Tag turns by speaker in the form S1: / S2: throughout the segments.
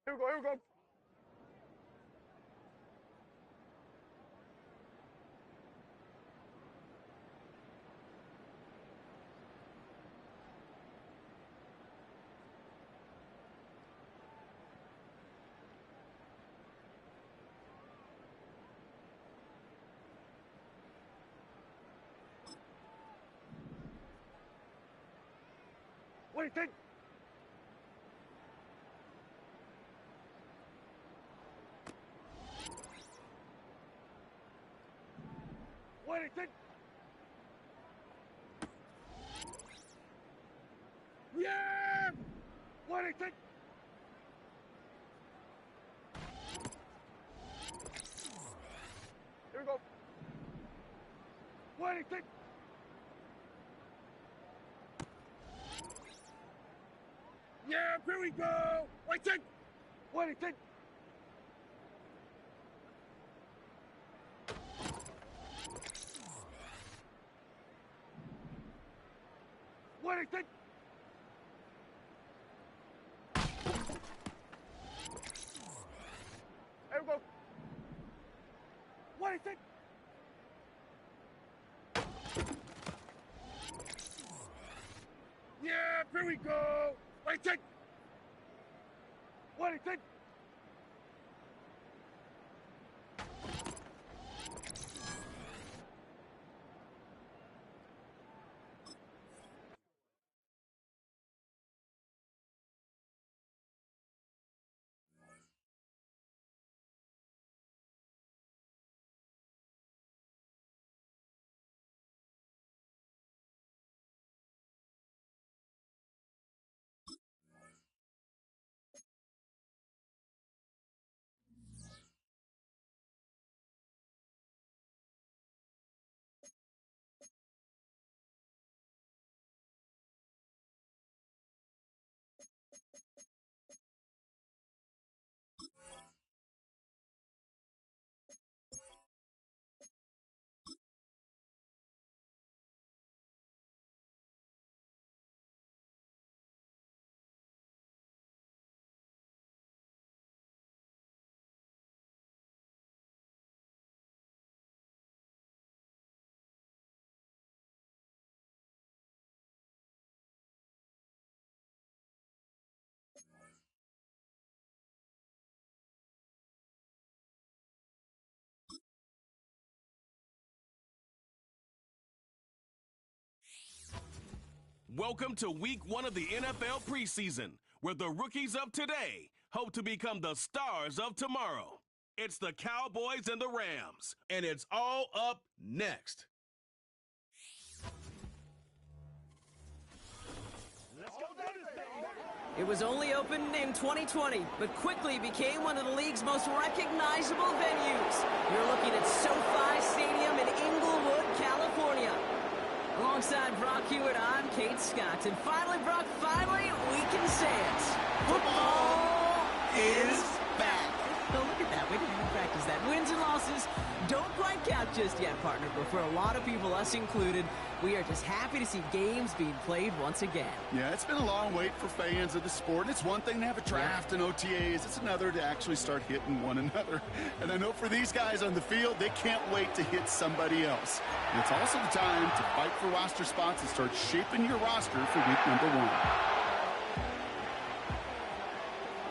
S1: Here we go. What do you think? What do you think? Yeah! What do you think? Here we go. What do you think? Yeah, here we go. What do you think? What do you think? What do you think? Here we go. What do you think? Yeah, here we go. What do you think? What do you think?
S2: Welcome to week 1 of the NFL preseason, where the rookies of today hope to become the stars of tomorrow. It's the Cowboys and the Rams, and it's all up next.
S3: It was only opened in 2020, but quickly became one of the league's most recognizable venues. You're looking at SoFi Stadium in Inglewood, California. Alongside Brock Hewitt, I'm Kate Scott. And finally, Brock, we can say it. Football is back. Oh, look at that. We didn't even practice that. Wins and losses don't quite count just yet, partner. But for a lot of people, us included, we are just happy to see games being played once again.
S4: Yeah, it's been a long wait for fans of the sport. And it's one thing to have a draft and OTAs. It's another to actually start hitting one another. And I know for these guys on the field, they can't wait to hit somebody else. And it's also the time to fight for roster spots and start shaping your roster for week number 1.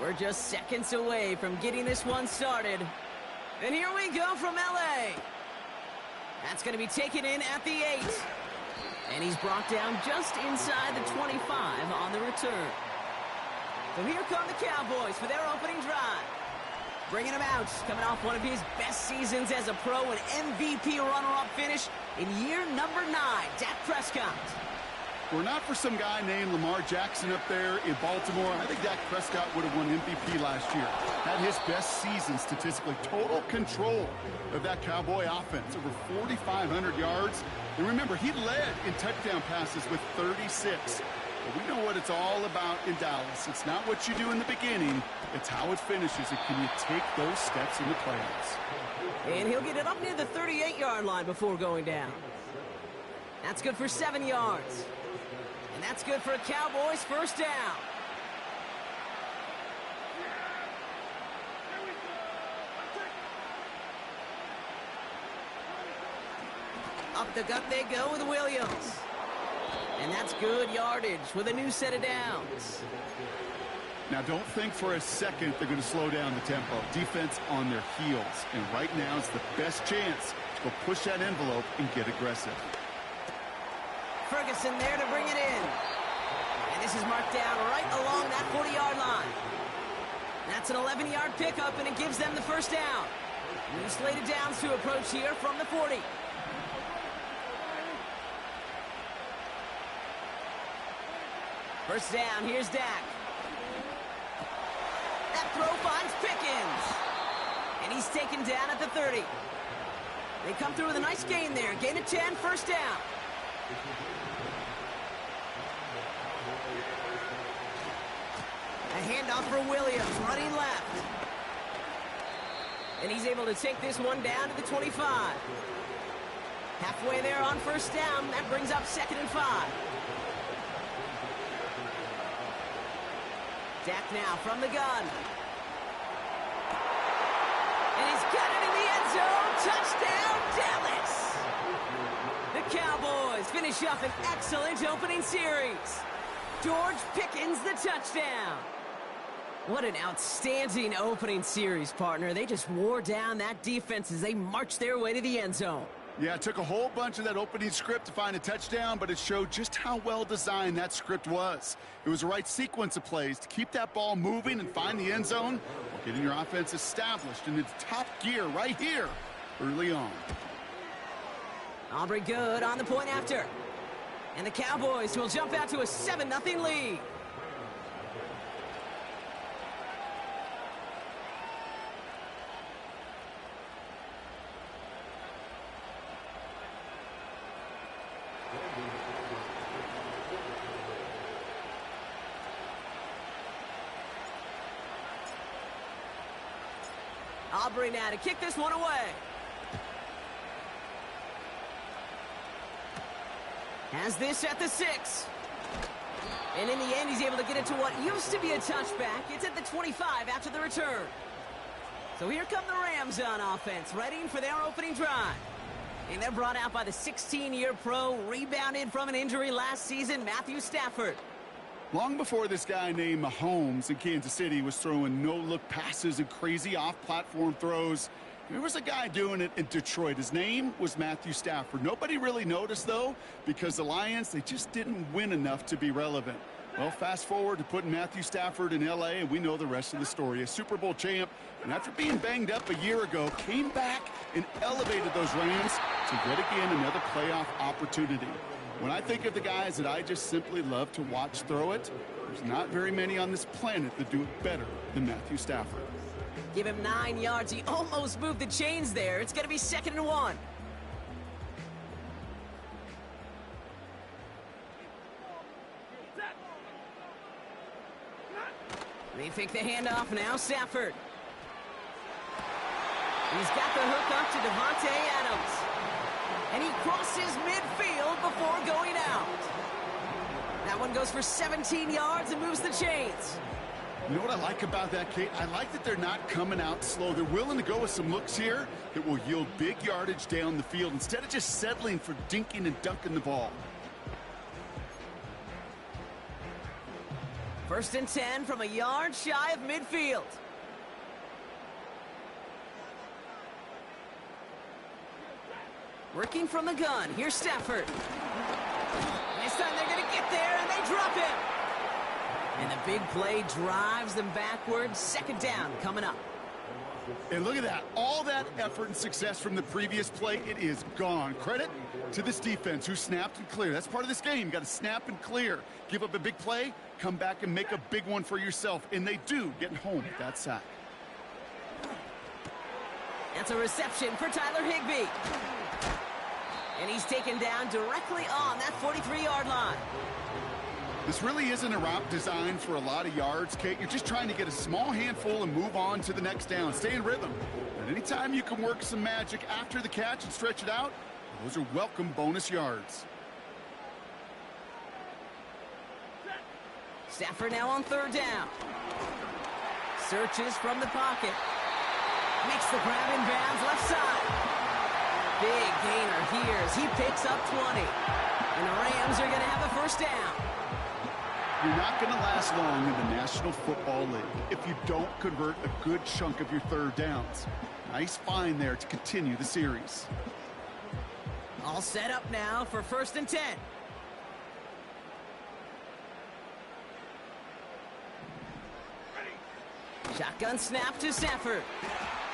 S3: We're just seconds away from getting this one started. And here we go from LA. That's going to be taken in at the 8. And he's brought down just inside the 25 on the return. So here come the Cowboys for their opening drive. Bringing him out, coming off one of his best seasons as a pro, an MVP runner-up finish in year number 9, Dak Prescott.
S4: Were not for some guy named Lamar Jackson up there in Baltimore, I think Dak Prescott would have won MVP last year. Had his best season statistically. Total control of that Cowboy offense. Over 4,500 yards. And remember, he led in touchdown passes with 36. But we know what it's all about in Dallas. It's not what you do in the beginning. It's how it finishes. And can you take those steps in the playoffs?
S3: And he'll get it up near the 38-yard line before going down. That's good for 7 yards. And that's good for a Cowboys first down. Up the gut they go with Williams. And that's good yardage with a new set of downs.
S4: Now, don't think for a second they're going to slow down the tempo. Defense on their heels. And right now is the best chance to go push that envelope and get aggressive.
S3: Ferguson there to bring it in. And this is marked down right along that 40-yard line. That's an 11-yard pickup, and it gives them the first down. New slated downs to approach here from the 40. First down, here's Dak. That throw finds Pickens. And he's taken down at the 30. They come through with a nice gain there. Gain of 10, first down. A handoff for Williams, running left. And he's able to take this one down to the 25. Halfway there on first down. That brings up 2nd and 5. Dak now from the gun. And he's got it in the end zone. Touchdown, Dallas! The Cowboys finish off an excellent opening series. George Pickens, the touchdown. What an outstanding opening series, partner. They just wore down that defense as they marched their way to the end zone.
S4: Yeah, it took a whole bunch of that opening script to find a touchdown, but it showed just how well designed that script was. It was the right sequence of plays to keep that ball moving and find the end zone while getting your offense established in its top gear right here early on.
S3: Aubrey good on the point after. And the Cowboys will jump out to a 7-0 lead. Aubrey now to kick this one away. Has this at the 6. And in the end, he's able to get it to what used to be a touchback. It's at the 25 after the return. So here come the Rams on offense, ready for their opening drive. And they're brought out by the 16-year pro, rebounded from an injury last season, Matthew Stafford.
S4: Long before this guy named Mahomes in Kansas City was throwing no-look passes and crazy off-platform throws, there was a guy doing it in Detroit. His name was Matthew Stafford. Nobody really noticed, though, because the Lions, they just didn't win enough to be relevant. Well, fast forward to putting Matthew Stafford in L.A., and we know the rest of the story. A Super Bowl champ, and after being banged up a year ago, came back and elevated those Rams to yet again another playoff opportunity. When I think of the guys that I just simply love to watch throw it, there's not very many on this planet that do it better than Matthew Stafford.
S3: Give him 9 yards. He almost moved the chains there. It's going to be 2nd and 1. They fake the handoff now. Stafford. He's got the hook up to Devontae Adams. And he crosses midfield before going out. That one goes for 17 yards and moves the chains.
S4: You know what I like about that, Kate? I like that they're not coming out slow. They're willing to go with some looks here that will yield big yardage down the field instead of just settling for dinking and dunking the ball.
S3: 1st and 10 from a yard shy of midfield. Working from the gun. Here's Stafford. This time they're going to get there, and they drop him. And the big play drives them backwards. 2nd down coming up.
S4: And look at that. All that effort and success from the previous play, it is gone. Credit to this defense who snapped and cleared. That's part of this game. You got to snap and clear. Give up a big play, come back and make a big one for yourself. And they do, getting home with that sack.
S3: That's a reception for Tyler Higbee. And he's taken down directly on that 43-yard line.
S4: This really isn't a route designed for a lot of yards, Kate. You're just trying to get a small handful and move on to the next down. Stay in rhythm. And anytime you can work some magic after the catch and stretch it out, those are welcome bonus yards.
S3: Stafford now on 3rd down. Searches from the pocket. Makes the grab in bounds left side. Big gainer here as he picks up 20. And the Rams are going to have a first down.
S4: You're not going to last long in the National Football League if you don't convert a good chunk of your third downs. Nice find there to continue the series.
S3: All set up now for 1st and 10. Shotgun snap to Stafford.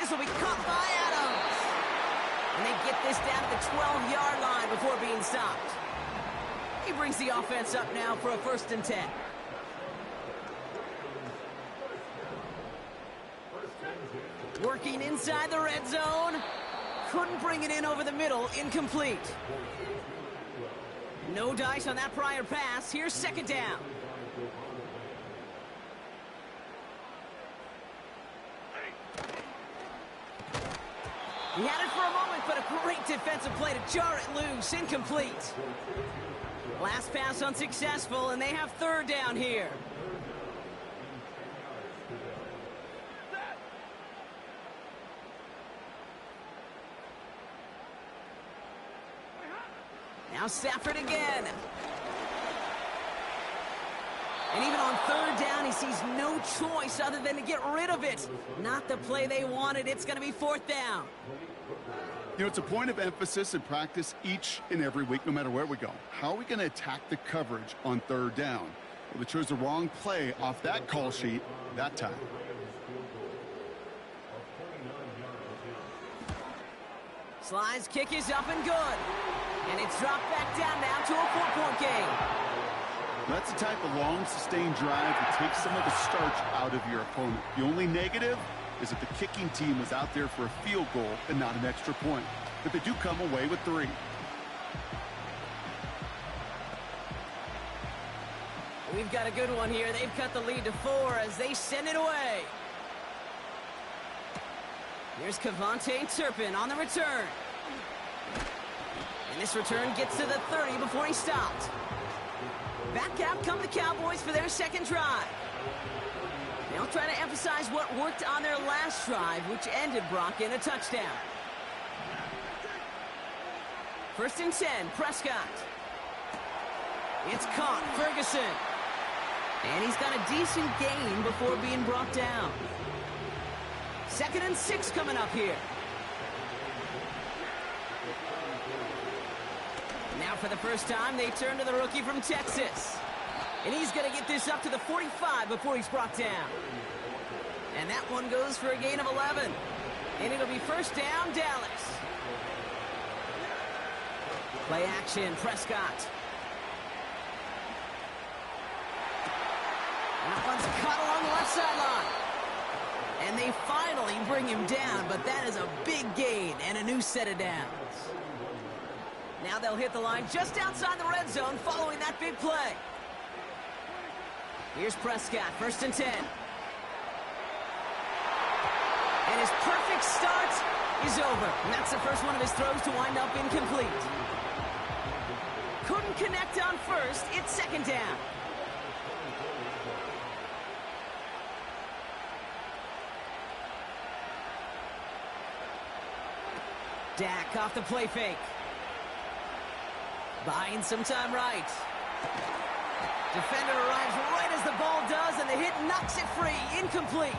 S3: This will be caught by Adams. And they get this down to the 12-yard line before being stopped. He brings the offense up now for a 1st and 10. Working inside the red zone. Couldn't bring it in over the middle. Incomplete. No dice on that prior pass. Here's 2nd down. He had it for a moment, but a great defensive play to jar it loose. Incomplete. Last pass unsuccessful, and they have 3rd down here. Now Stafford again. And even on 3rd down, he sees no choice other than to get rid of it. Not the play they wanted. It's going to be 4th down.
S4: You know, it's a point of emphasis in practice each and every week, no matter where we go. How are we going to attack the coverage on 3rd down? Well, they chose the wrong play off that call sheet that time.
S3: Sly's kick is up and good. And it's dropped back down now to a 4-point game.
S4: That's the type of long, sustained drive that takes some of the starch out of your opponent. The only negative is that the kicking team was out there for a field goal and not an extra point. But they do come away with 3.
S3: We've got a good one here. They've cut the lead to 4 as they send it away. Here's Kevontae Turpin on the return. And this return gets to the 30 before he stopped. Back out come the Cowboys for their 2nd drive. They'll try to emphasize what worked on their last drive, which ended Brock in a touchdown. 1st and 10, Prescott. It's caught, Ferguson. And he's got a decent gain before being brought down. 2nd and 6 coming up here. Now for the first time, they turn to the rookie from Texas. And he's going to get this up to the 45 before he's brought down. And that one goes for a gain of 11. And it'll be 1st down, Dallas. Play action, Prescott. That one's caught along the left sideline. And they finally bring him down, but that is a big gain and a new set of downs. Now they'll hit the line just outside the red zone following that big play. Here's Prescott, 1st and 10. And his perfect start is over. And that's the first one of his throws to wind up incomplete. Couldn't connect on 1st. It's 2nd down. Dak off the play fake. Buying some time right. Defender arrives right as the ball does, and the hit knocks it free. Incomplete.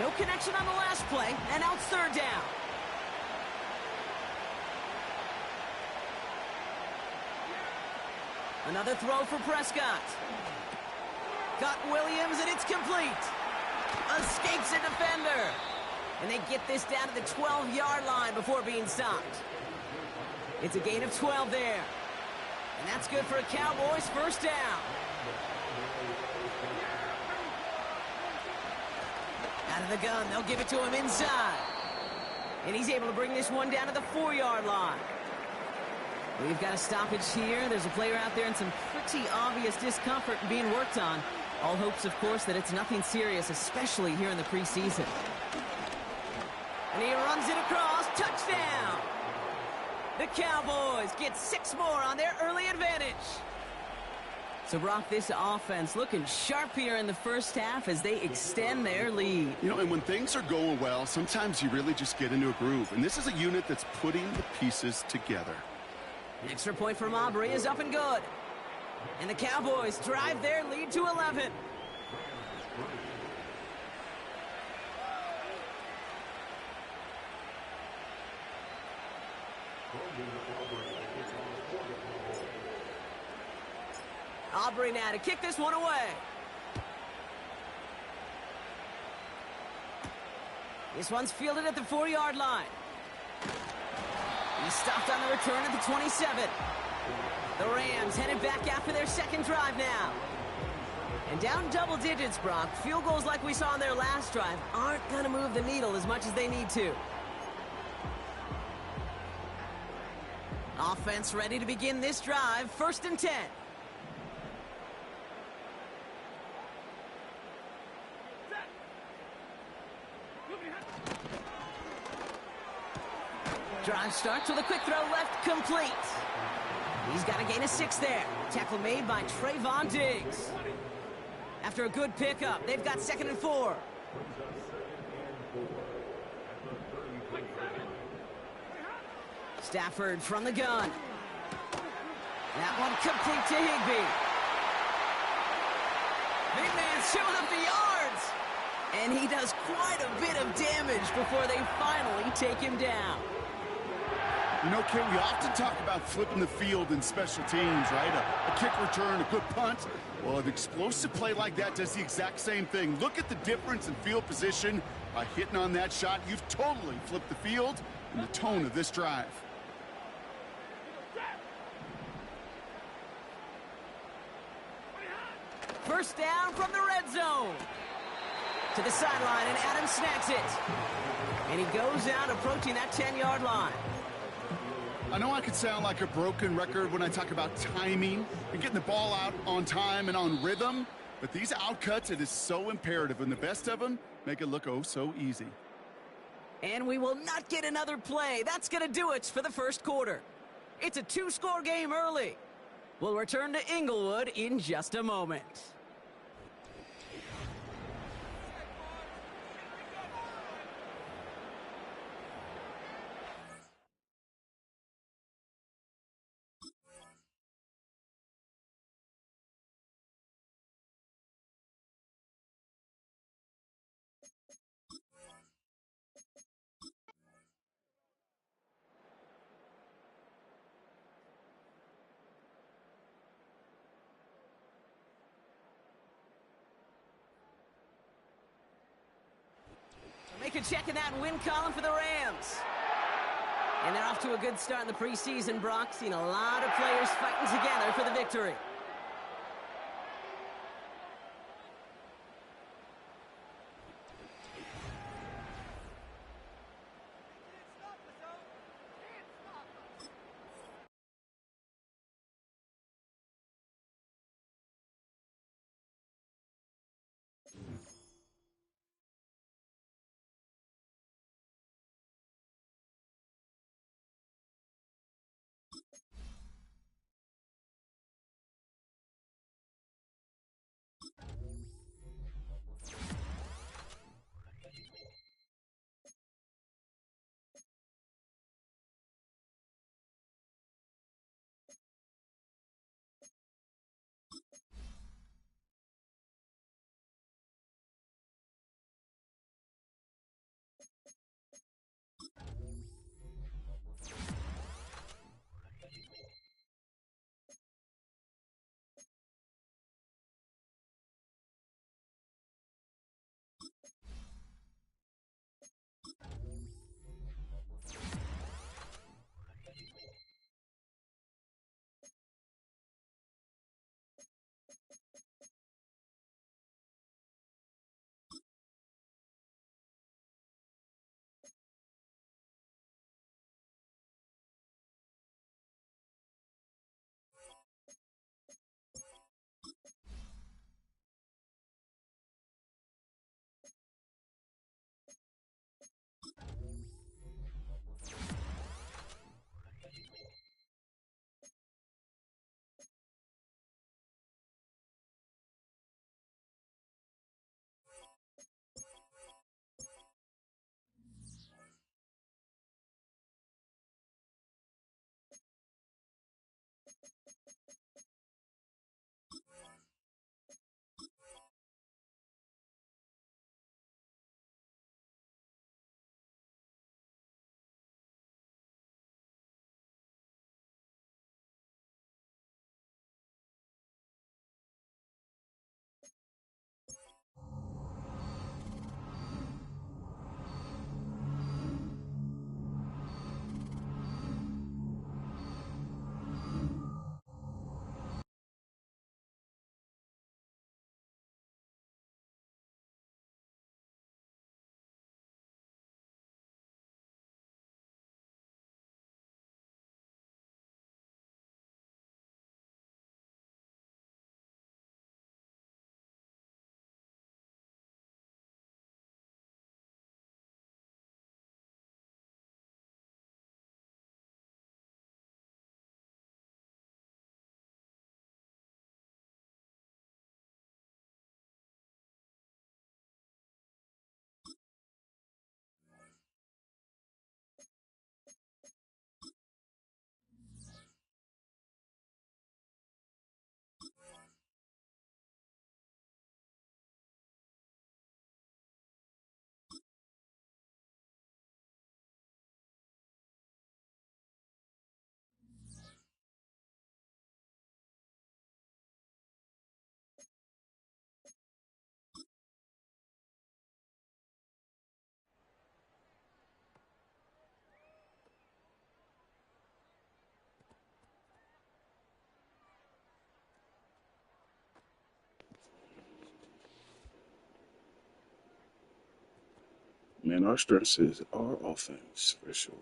S3: No connection on the last play, and now it's 3rd down. Another throw for Prescott. Got Williams, and it's complete. Escapes a defender. And they get this down to the 12-yard line before being stopped. It's a gain of 12 there. And that's good for a Cowboys 1st down. Out of the gun, they'll give it to him inside. And he's able to bring this one down to the 4-yard line. We've got a stoppage here. There's a player out there in some pretty obvious discomfort being worked on. All hopes, of course, that it's nothing serious, especially here in the preseason. And he runs it across. Touchdown! The Cowboys get 6 more on their early advantage. So, Brock, this offense looking sharp here in the first half as they extend their lead.
S4: You know, and when things are going well, sometimes you really just get into a groove. And this is a unit that's putting the pieces together.
S3: An extra point from Aubrey is up and good. And the Cowboys drive their lead to 11. Aubrey now to kick this one away. This one's fielded at the 4-yard line. He's stopped on the return at the 27. The Rams headed back after their second drive now. And down double digits, Brock. Field goals like we saw on their last drive aren't going to move the needle as much as they need to. Offense ready to begin this drive. 1st and 10. Drive starts with a quick throw left, complete. He's got to gain a 6 there. Tackle made by Trayvon Diggs. After a good pickup, they've got 2nd and 4. Stafford from the gun. That one complete to Higbee. Big man showing up the yards. And he does quite a bit of damage before they finally take him down.
S4: You know, Kate, we often talk about flipping the field in special teams, right? A kick return, a good punt. Well, an explosive play like that does the exact same thing. Look at the difference in field position. By hitting on that shot, you've totally flipped the field and the tone of this drive.
S3: First down from the red zone. To the sideline, and Adams snags it. And he goes out approaching that 10-yard line.
S4: I know I could sound like a broken record when I talk about timing and getting the ball out on time and on rhythm, but these outcuts, it is so imperative, and the best of them make it look oh so easy.
S3: And we will not get another play. That's going to do it for the first quarter. It's a 2-score game early. We'll return to Inglewood in just a moment. Make a check in that win column for the Rams. And they're off to a good start in the preseason, Brock. Seen a lot of players fighting together for the victory.
S5: Man, our strength is our offense for sure.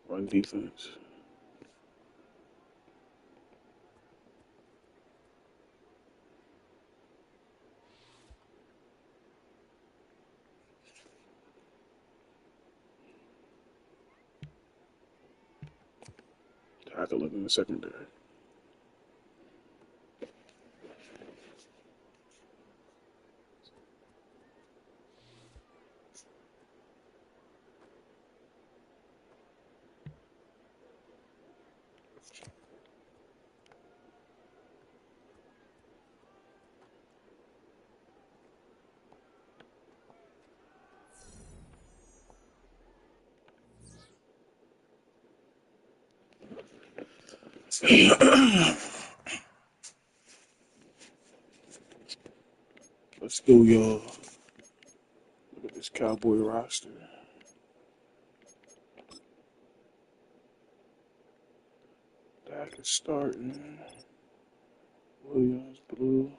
S5: Run defense. Tackling in the secondary. Let's go, y'all. Look at this Cowboy roster. Dak is starting. Williams, blue.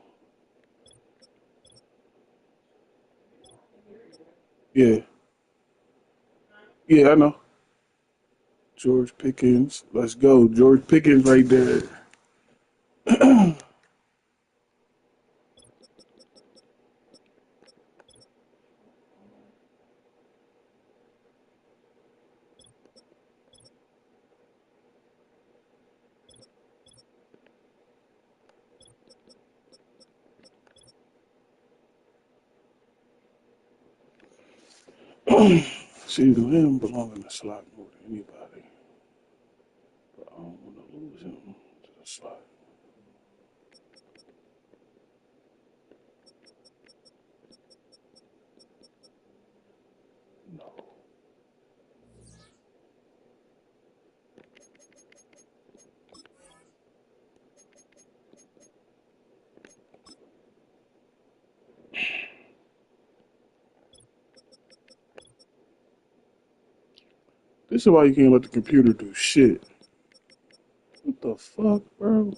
S5: Yeah. Yeah, I know. George Pickens. Let's go. George Pickens right there. See, him belong in the slot more than anybody. But I don't want to lose him to the slot. No. This is why you can't let the computer do shit. What the fuck, bro?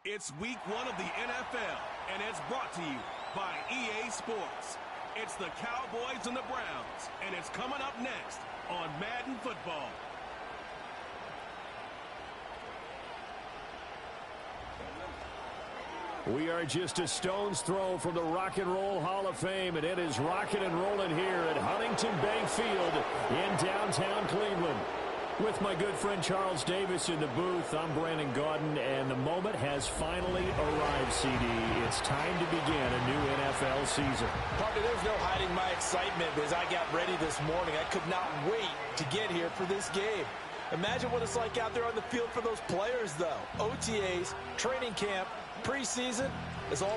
S2: It's week 1 of the NFL, and it's brought to you by EA Sports. It's the Cowboys and the Browns, and it's coming up next on Madden Football.
S6: We are just a stone's throw from the Rock and Roll Hall of Fame, and it is rocking and rolling here at Huntington Bank Field in downtown Cleveland. With my good friend Charles Davis in the booth, I'm Brandon Gaudin, and the moment has finally arrived, CD. It's time to begin a new NFL season.
S7: Partner, there's no hiding my excitement as I got ready this morning. I could not wait to get here for this game. Imagine what it's like out there on the field for those players, though. OTAs, training camp, preseason, it's all...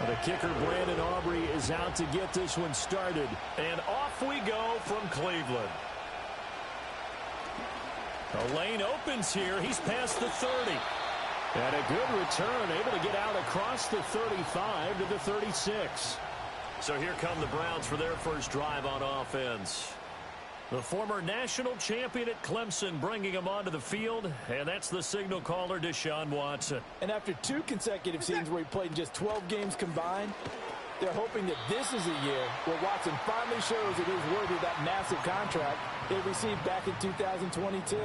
S6: The kicker, Brandon Aubrey, is out to get this one started.
S7: And off we go from Cleveland.
S6: The lane opens here. He's past the 30. And a good return, able to get out across the 35 to the 36. So here come the Browns for their first drive on offense. The former national champion at Clemson bringing him onto the field, and that's the signal caller, Deshaun Watson.
S7: And after 2 consecutive seasons where he played in just 12 games combined, they're hoping that this is a year where Watson finally shows that he's worthy of that massive contract they received back in 2022.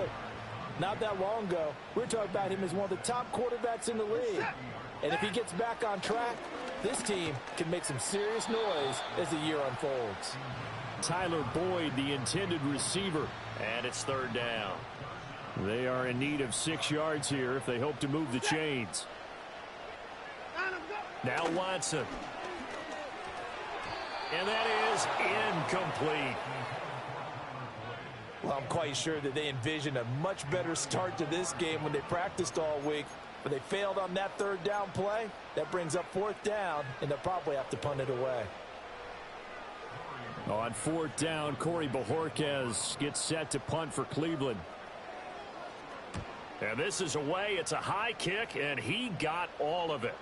S7: Not that long ago, we're talking about him as one of the top quarterbacks in the league. And if he gets back on track, this team can make some serious noise as the year unfolds.
S6: Tyler Boyd, the intended receiver, and it's 3rd down. They are in need of 6 yards here if they hope to move the chains. Now Watson. And that is incomplete.
S7: Well, I'm quite sure that they envisioned a much better start to this game when they practiced all week. but they failed on that third down play. That brings up fourth down, and they'll probably have to punt it away.
S6: On fourth down, Corey Bojorquez gets set to punt for Cleveland. And this is away. It's a high kick, and he got all of it.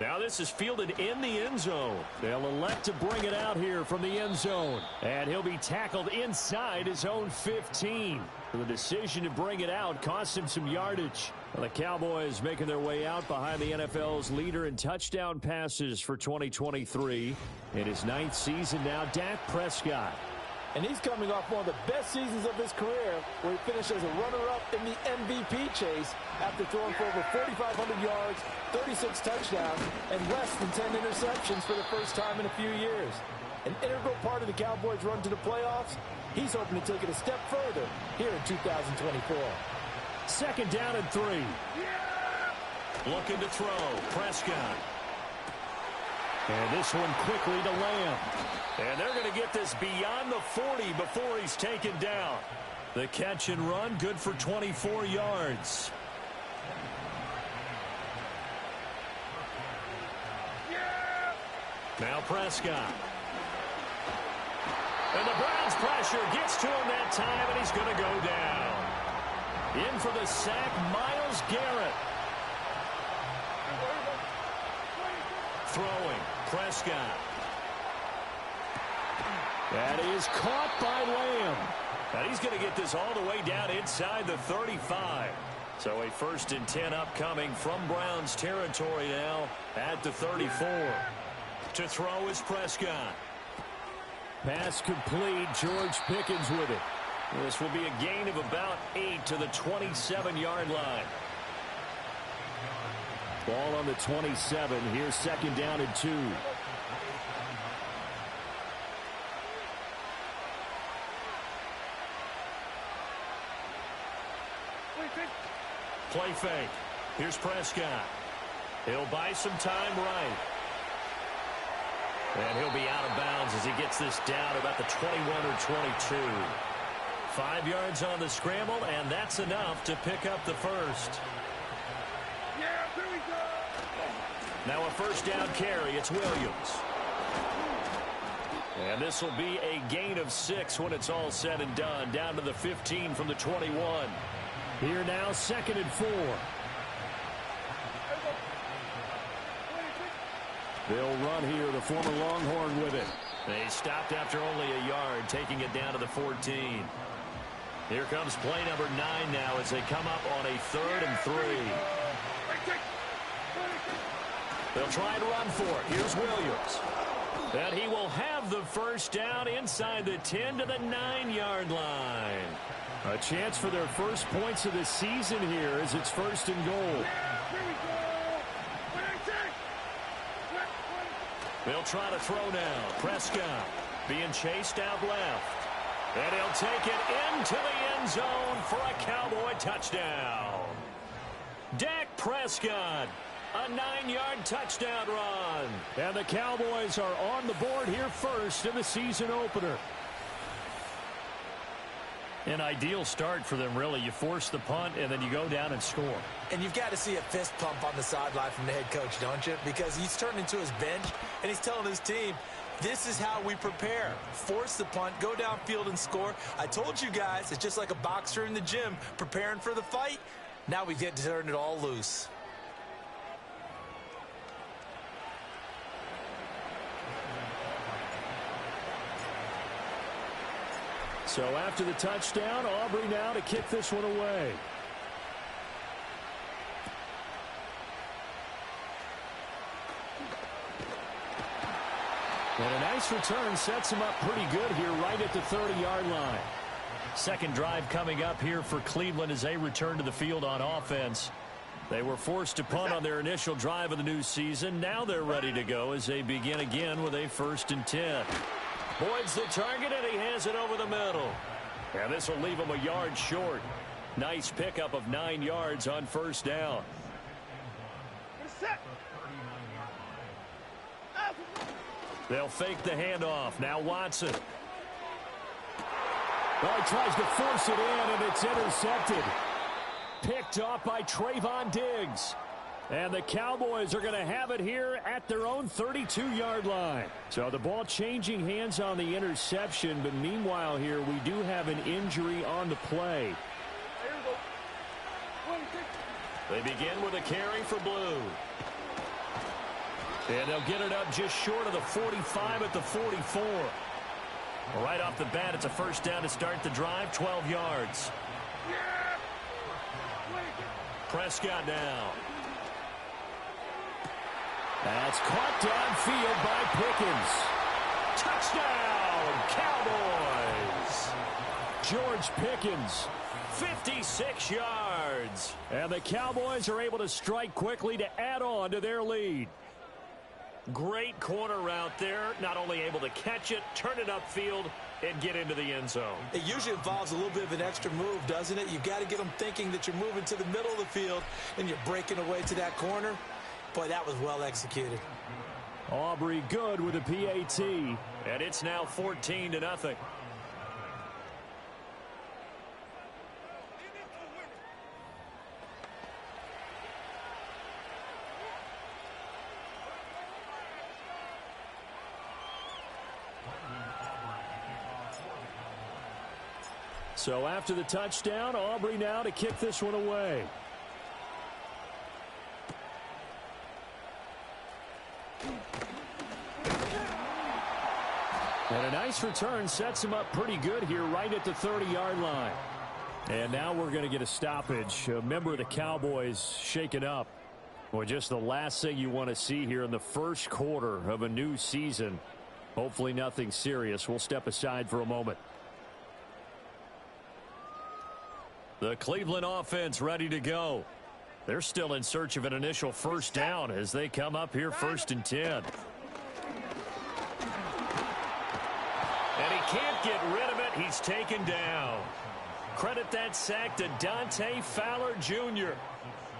S6: Now this is fielded in the end zone. They'll elect to bring it out here from the end zone. And he'll be tackled inside his own 15. The decision to bring it out cost him some yardage. Well, the Cowboys making their way out behind the NFL's leader in touchdown passes for 2023. In his 9th season now, Dak Prescott.
S7: And he's coming off one of the best seasons of his career, where he finished as a runner-up in the MVP chase after throwing for over 4,500 yards, 36 touchdowns, and less than 10 interceptions for the first time in a few years. An integral part of the Cowboys' run to the playoffs. He's hoping to take it a step further here in 2024.
S6: Second down and 3.
S2: Looking to throw. Prescott.
S6: And this one quickly to Lamb.
S2: And they're going to get this beyond the 40 before he's taken down.
S6: The catch and run, good for 24 yards.
S2: Now Prescott. And the Browns' pressure gets to him that time, and he's going to go down. In for the sack, Myles Garrett. Throwing, Prescott.
S6: That is caught by Lamb.
S2: And he's going to get this all the way down inside the 35. So a 1st and 10 upcoming from Browns territory now at the 34. To throw is Prescott.
S6: Pass complete. George Pickens with it.
S2: This will be a gain of about 8 to the 27-yard line.
S6: Ball on the 27. Here's second down and 2.
S2: Play fake. Here's Prescott. He'll buy some time right. And he'll be out of bounds as he gets this down about the 21 or 22. 5 yards on the scramble, and that's enough to pick up the first.
S1: Yeah, here we go.
S2: Now a first down carry. It's Williams. And this will be a gain of 6 when it's all said and done. Down to the 15 from the 21.
S6: Here now, 2nd and 4. They'll run here, the former Longhorn with it.
S2: They stopped after only a yard, taking it down to the 14. Here comes play number 9 now as they come up on a 3rd and 3. They'll try to run for it. Here's Williams. And he will have the first down inside the 10 to the 9-yard line.
S6: A chance for their first points of the season here as it's 1st and goal.
S2: They'll try to throw now. Prescott being chased out left. And he'll take it into the end zone for a Cowboy touchdown. Dak Prescott, a 9-yard touchdown run.
S6: And the Cowboys are on the board here first in the season opener.
S2: An ideal start for them, really. You force the punt, and then you go down and score.
S7: And you've got to see a fist pump on the sideline from the head coach, don't you? Because he's turning to his bench, and he's telling his team, this is how we prepare. Force the punt, go downfield and score. I told you guys, it's just like a boxer in the gym preparing for the fight. Now we get to turn it all loose.
S6: So after the touchdown, Aubrey now to kick this one away. And a nice return sets him up pretty good here right at the 30-yard line.
S2: Second drive coming up here for Cleveland as they return to the field on offense. They were forced to punt on their initial drive of the new season. Now they're ready to go as they begin again with a 1st and 10. Boyd's the target, and he has it over the middle. And this will leave him a yard short. Nice pickup of 9 yards on first down. They'll fake the handoff. Now Watson.
S6: Well, he tries to force it in, and it's intercepted. Picked off by Trayvon Diggs. And the Cowboys are going to have it here at their own 32-yard line. So the ball changing hands on the interception, but meanwhile here we do have an injury on the play. They begin with a carry for Blue. And they'll get it up just short of the 45 at the 44. Right off the bat, it's a first down to start the drive, 12 yards. Prescott now. That's caught downfield by Pickens. Touchdown, Cowboys. George Pickens, 56 yards. And the Cowboys are able to strike quickly to add on to their lead. Great corner route there. Not only able to catch it, turn it upfield, and get into the end zone.
S7: It usually involves a little bit of an extra move, doesn't it? You've got to get them thinking that you're moving to the middle of the field and you're breaking away to that corner. Boy, that was well executed.
S6: Aubrey good with a PAT. And it's now 14-0. So after the touchdown, Aubrey now to kick this one away. And a nice return sets him up pretty good here right at the 30-yard line. And now we're going to get a stoppage. A member of the Cowboys shaken up. Well, just the last thing you want to see here in the first quarter of a new season. Hopefully nothing serious. We'll step aside for a moment. The Cleveland offense ready to go. They're still in search of an initial first down as they come up here 1st and 10. And he can't get rid of it. He's taken down. Credit that sack to Dante Fowler Jr.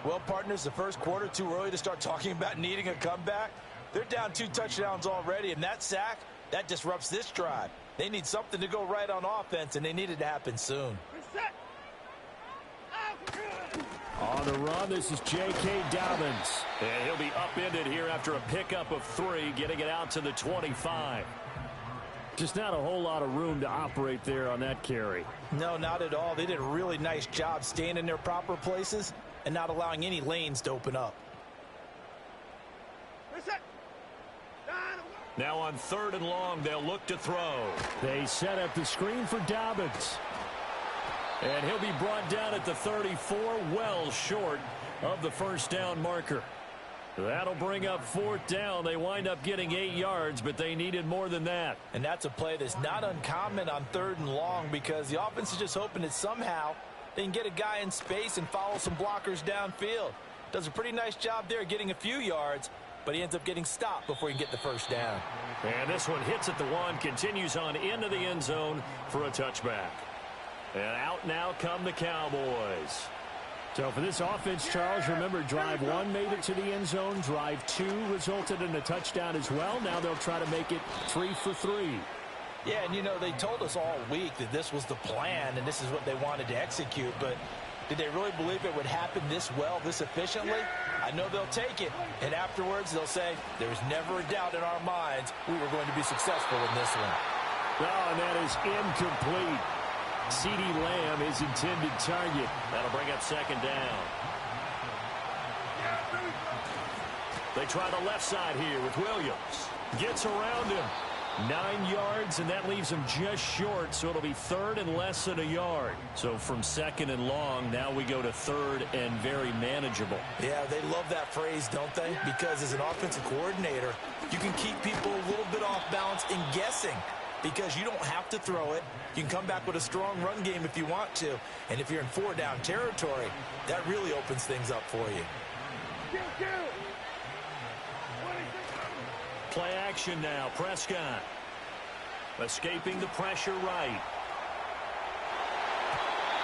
S7: Well, partners, the first quarter, too early to start talking about needing a comeback. They're down 2 touchdowns already, and that sack, that disrupts this drive. They need something to go right on offense, and they need it to happen soon.
S6: On the run, this is J.K. Dobbins. And he'll be upended here after a pickup of 3, getting it out to the 25. Just not a whole lot of room to operate there on that carry.
S7: No, not at all. They did a really nice job staying in their proper places and not allowing any lanes to open up.
S6: Now on 3rd and long, they'll look to throw. They set up the screen for Dobbins. And he'll be brought down at the 34, well short of the first down marker. That'll bring up 4th down. They wind up getting 8 yards, but they needed more than that.
S7: And that's a play that's not uncommon on 3rd and long because the offense is just hoping that somehow they can get a guy in space and follow some blockers downfield. Does a pretty nice job there getting a few yards, but he ends up getting stopped before he can get the first down.
S6: And this one hits at the 1, continues on into the end zone for a touchback. And out now come the Cowboys. So for this offense, Charles, remember drive 1 made it to the end zone. Drive 2 resulted in a touchdown as well. Now they'll try to make it 3 for 3.
S7: Yeah, and you know, they told us all week that this was the plan and this is what they wanted to execute. But did they really believe it would happen this well, this efficiently? I know they'll take it. And afterwards they'll say, there's never a doubt in our minds we were going to be successful in this one.
S6: Oh, and that is incomplete. CeeDee Lamb is intended target. That'll bring up 2nd down. They try the left side here with Williams. Gets around him. 9 yards, and that leaves him just short, so it'll be 3rd and less than a yard. So from 2nd and long, now we go to 3rd and very manageable.
S7: Yeah, they love that phrase, don't they? Because as an offensive coordinator, you can keep people a little bit off balance and guessing. Because you don't have to throw it. You can come back with a strong run game if you want to. And if you're in 4-down territory, that really opens things up for you.
S6: Play action now. Prescott escaping the pressure right.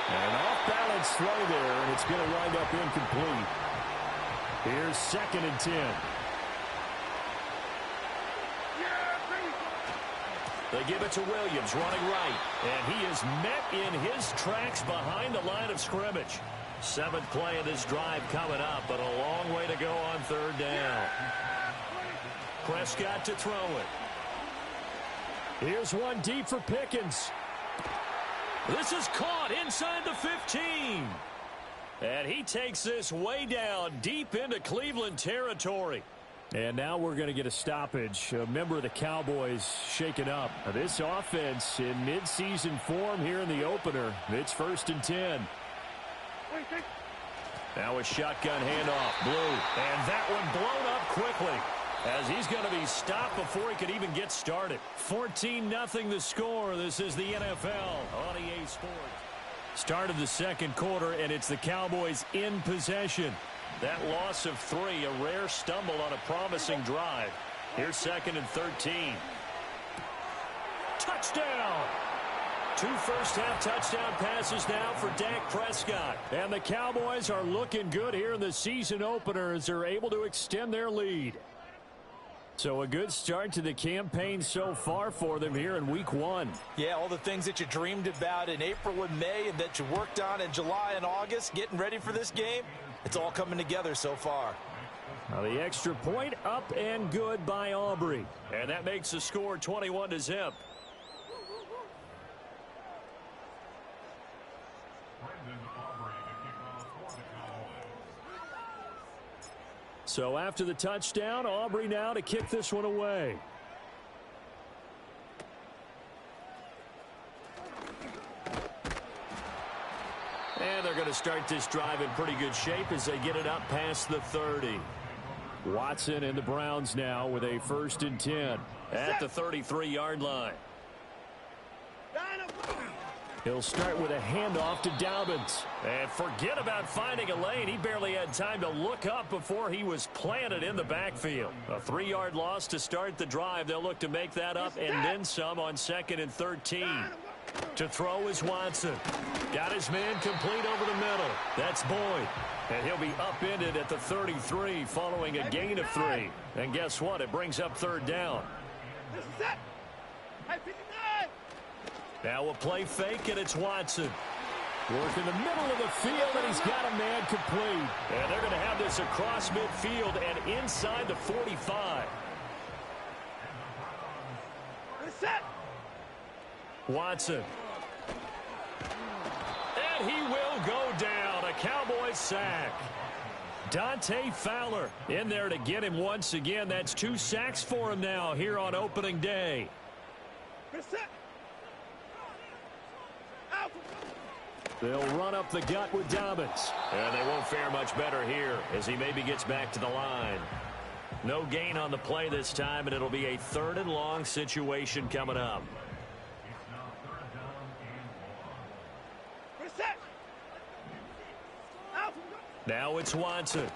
S6: An off-balance throw there, and it's going to wind up incomplete. Here's 2nd and 10. They give it to Williams, running right. And he is met in his tracks behind the line of scrimmage. Seventh play of this drive coming up, but a long way to go on third down. Prescott to throw it. Here's one deep for Pickens. This is caught inside the 15. And he takes this way down deep into Cleveland territory. And now we're going to get a stoppage. A member of the Cowboys shaken up. This offense in midseason form here in the opener. It's 1st and 10. Now a shotgun handoff. Blue. And that one blown up quickly, as he's going to be stopped before he could even get started. 14-0 the score. This is the NFL on EA Sports. Start of the second quarter, and it's the Cowboys in possession. That loss of 3, a rare stumble on a promising drive. Here's 2nd and 13. Touchdown! 2 first-half touchdown passes now for Dak Prescott. And the Cowboys are looking good here in the season opener as they're able to extend their lead. So a good start to the campaign so far for them here in Week 1.
S7: Yeah, all the things that you dreamed about in April and May and that you worked on in July and August, getting ready for this game, it's all coming together so far.
S6: Now the extra point up and good by Aubrey. And that makes the score 21-0. So after the touchdown, Aubrey now to kick this one away. And they're going to start this drive in pretty good shape as they get it up past the 30. Watson and the Browns now with a 1st and 10 at the 33-yard line. He'll start with a handoff to Dobbins. And forget about finding a lane. He barely had time to look up before he was planted in the backfield. A 3-yard loss to start the drive. They'll look to make that up and then some on 2nd and 13. To throw is Watson. Got his man complete over the middle. That's Boyd. And he'll be upended at the 33 following a gain of 3. And guess what? It brings up 3rd down. Now a play fake, and it's Watson. Work in the middle of the field, and he's got a man complete. And they're going to have this across midfield and inside the 45. Watson. And he will go down. A Cowboys sack. Dante Fowler in there to get him once again. That's 2 sacks for him now here on opening day. They'll run up the gut with Dobbins. And they won't fare much better here as he maybe gets back to the line. No gain on the play this time, and it'll be a 3rd and long situation coming up. Now it's Watson.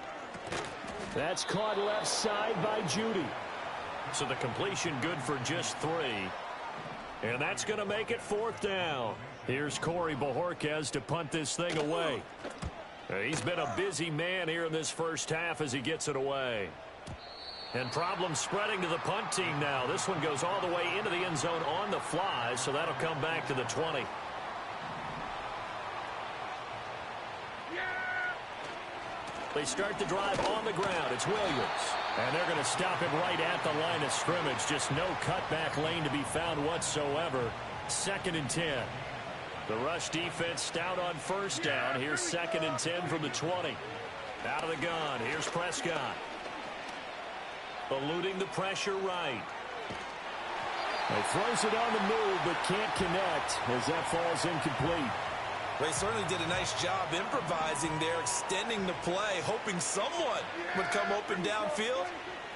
S6: That's caught left side by Judy. So the completion good for just 3. And that's going to make it 4th down. Here's Corey Bojorquez to punt this thing away. He's been a busy man here in this first half as he gets it away. And problems spreading to the punt team now. This one goes all the way into the end zone on the fly, so that'll come back to the 20. They start the drive on the ground. It's Williams. And they're going to stop him right at the line of scrimmage. Just no cutback lane to be found whatsoever. 2nd and 10. The rush defense stout on 1st down. Here's 2nd and 10 from the 20. Out of the gun. Here's Prescott. Eluding the pressure right. He throws it on the move but can't connect as that falls incomplete.
S7: They certainly did a nice job improvising there, extending the play, hoping someone would come open downfield,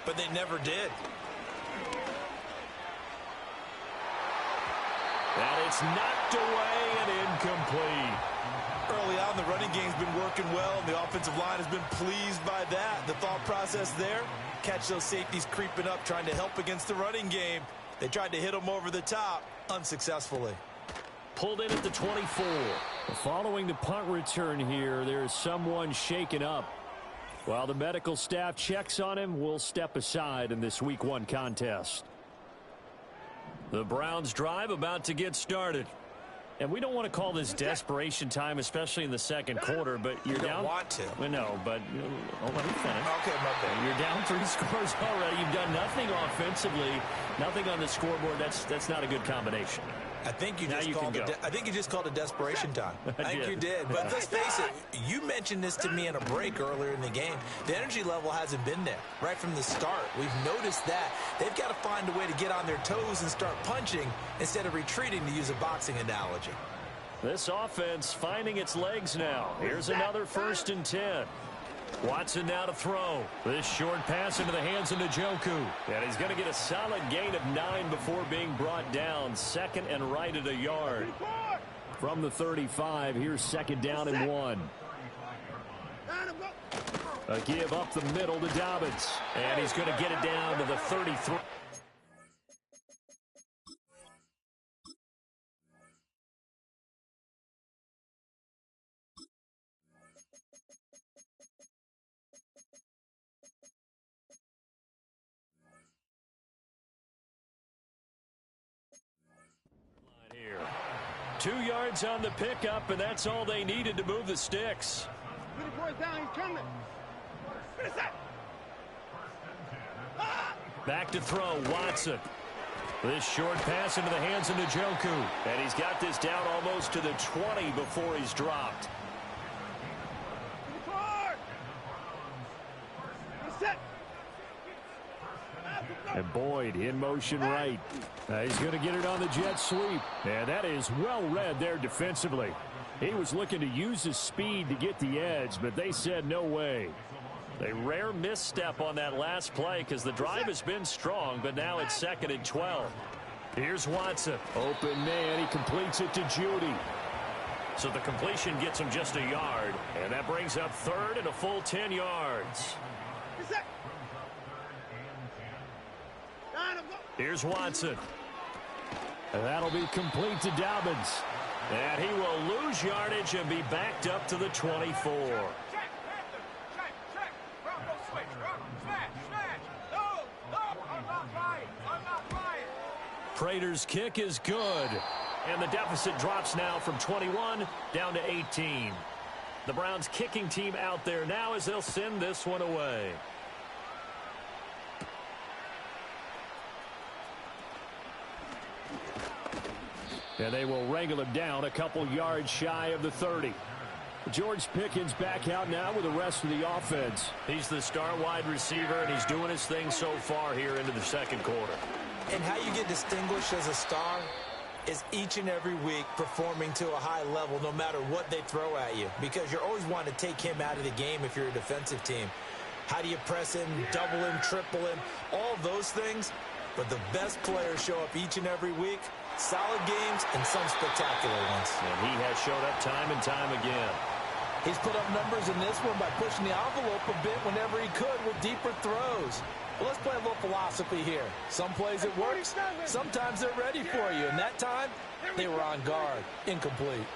S7: but they never did.
S6: And it's knocked away and incomplete.
S7: Early on, the running game's been working well, and the offensive line has been pleased by that. The thought process there, catch those safeties creeping up, trying to help against the running game. They tried to hit them over the top, unsuccessfully.
S6: Pulled in at the 24. Following the punt return here, there is someone shaken up. While the medical staff checks on him, we'll step aside in this Week 1 contest. The Browns drive about to get started. And we don't want to call this desperation time, especially in the second quarter, but you're down.
S8: You don't want to.
S6: Well, no, but let me finish.
S8: Okay, my bad.
S6: You're down 3 scores already. You've done nothing offensively, nothing on the scoreboard. That's not a good combination.
S8: I think you just called it desperation time. I think you did. But let's face it, you mentioned this to me in a break earlier in the game. The energy level hasn't been there right from the start. We've noticed that. They've got to find a way to get on their toes and start punching instead of retreating, to use a boxing analogy.
S6: This offense finding its legs now. Here's another 1st and 10. Watson now to throw. This short pass into the hands of Njoku. And he's going to get a solid gain of 9 before being brought down. 2nd and right at a yard. From the 35, here's 2nd down and 1. A give up the middle to Dobbins. And he's going to get it down to the 33. Here. 2 yards on the pickup, and that's all they needed to move the sticks. Back to throw, Watson. This short pass into the hands of Njoku. And he's got this down almost to the 20 before he's dropped. And Boyd in motion right. He's going to get it on the jet sweep. And that is well read there defensively. He was looking to use his speed to get the edge, but they said no way. A rare misstep on that last play because the drive has been strong, but now it's 2nd and 12. Here's Watson. Open man. He completes it to Judy. So the completion gets him just a yard, and that brings up 3rd and a full 10 yards. Here's Watson. And that'll be complete to Dobbins. And he will lose yardage and be backed up to the 24. Prater's kick is good. And the deficit drops now from 21 down to 18. The Browns kicking team out there now as they'll send this one away. And they will wrangle him down a couple yards shy of the 30. George Pickens back out now with the rest of the offense. He's the star wide receiver, and he's doing his thing so far here into the second quarter.
S8: And how you get distinguished as a star is each and every week performing to a high level no matter what they throw at you, because you're always wanting to take him out of the game if you're a defensive team. How do you press him, double him, triple him, all those things? But the best players show up each and every week. Solid games and some spectacular ones.
S6: And he has showed up time and time again.
S7: He's put up numbers in this one by pushing the envelope a bit whenever he could with deeper throws. Well, let's play a little philosophy here. Some plays it works, sometimes they're ready for you. And that time, they were on guard. Incomplete.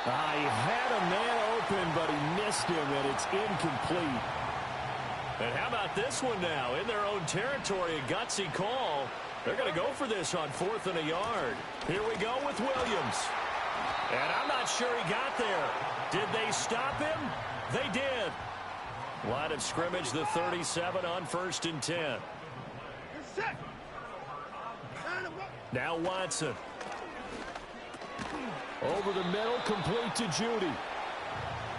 S6: He had a man open, but he missed him, and it's incomplete. And how about this one now? In their own territory, a gutsy call. They're going to go for this on 4th and a yard. Here we go with Williams. And I'm not sure he got there. Did they stop him? They did. Line of scrimmage, the 37 on 1st and 10. Now Watson. Over the middle, complete to Judy.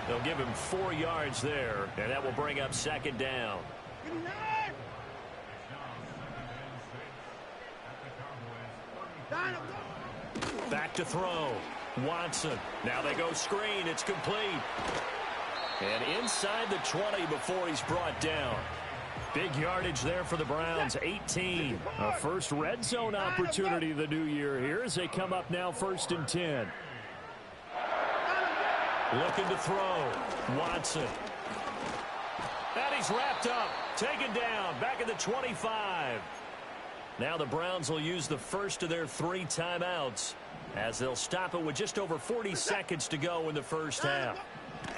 S6: They'll give him 4 yards there, and that will bring up 2nd down. Back to throw. Watson. Now they go screen. It's complete. And inside the 20 before he's brought down. Big yardage there for the Browns. 18. A first red zone opportunity the new year here as they come up now 1st and 10. Looking to throw. Watson. And he's wrapped up. Taken down. Back at the 25. Now the Browns will use the first of their 3 timeouts as they'll stop it with just over 40 seconds to go in the first half.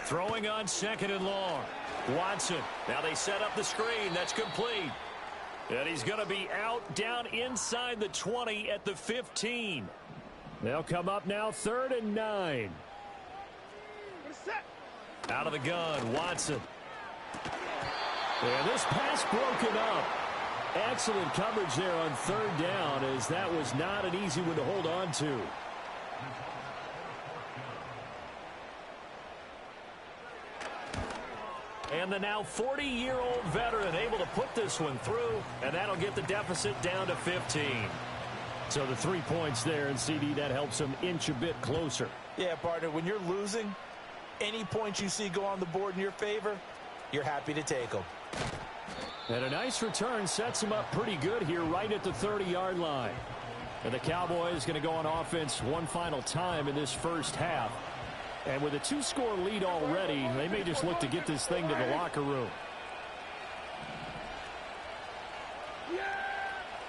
S6: Throwing on 2nd and long. Watson. Now they set up the screen. That's complete. And he's going to be out down inside the 20 at the 15. They'll come up now 3rd and 9. Out of the gun, Watson. And this pass broken up. Excellent coverage there on 3rd down, as that was not an easy one to hold on to. And the now 40-year-old veteran able to put this one through, and that'll get the deficit down to 15. So the 3 points there, and CD, that helps them inch a bit closer.
S7: Yeah, partner, when you're losing, any points you see go on the board in your favor, you're happy to take them.
S6: And a nice return sets them up pretty good here right at the 30-yard line. And the Cowboys going to go on offense one final time in this first half. And with a 2-score lead already, they may just look to get this thing to the locker room.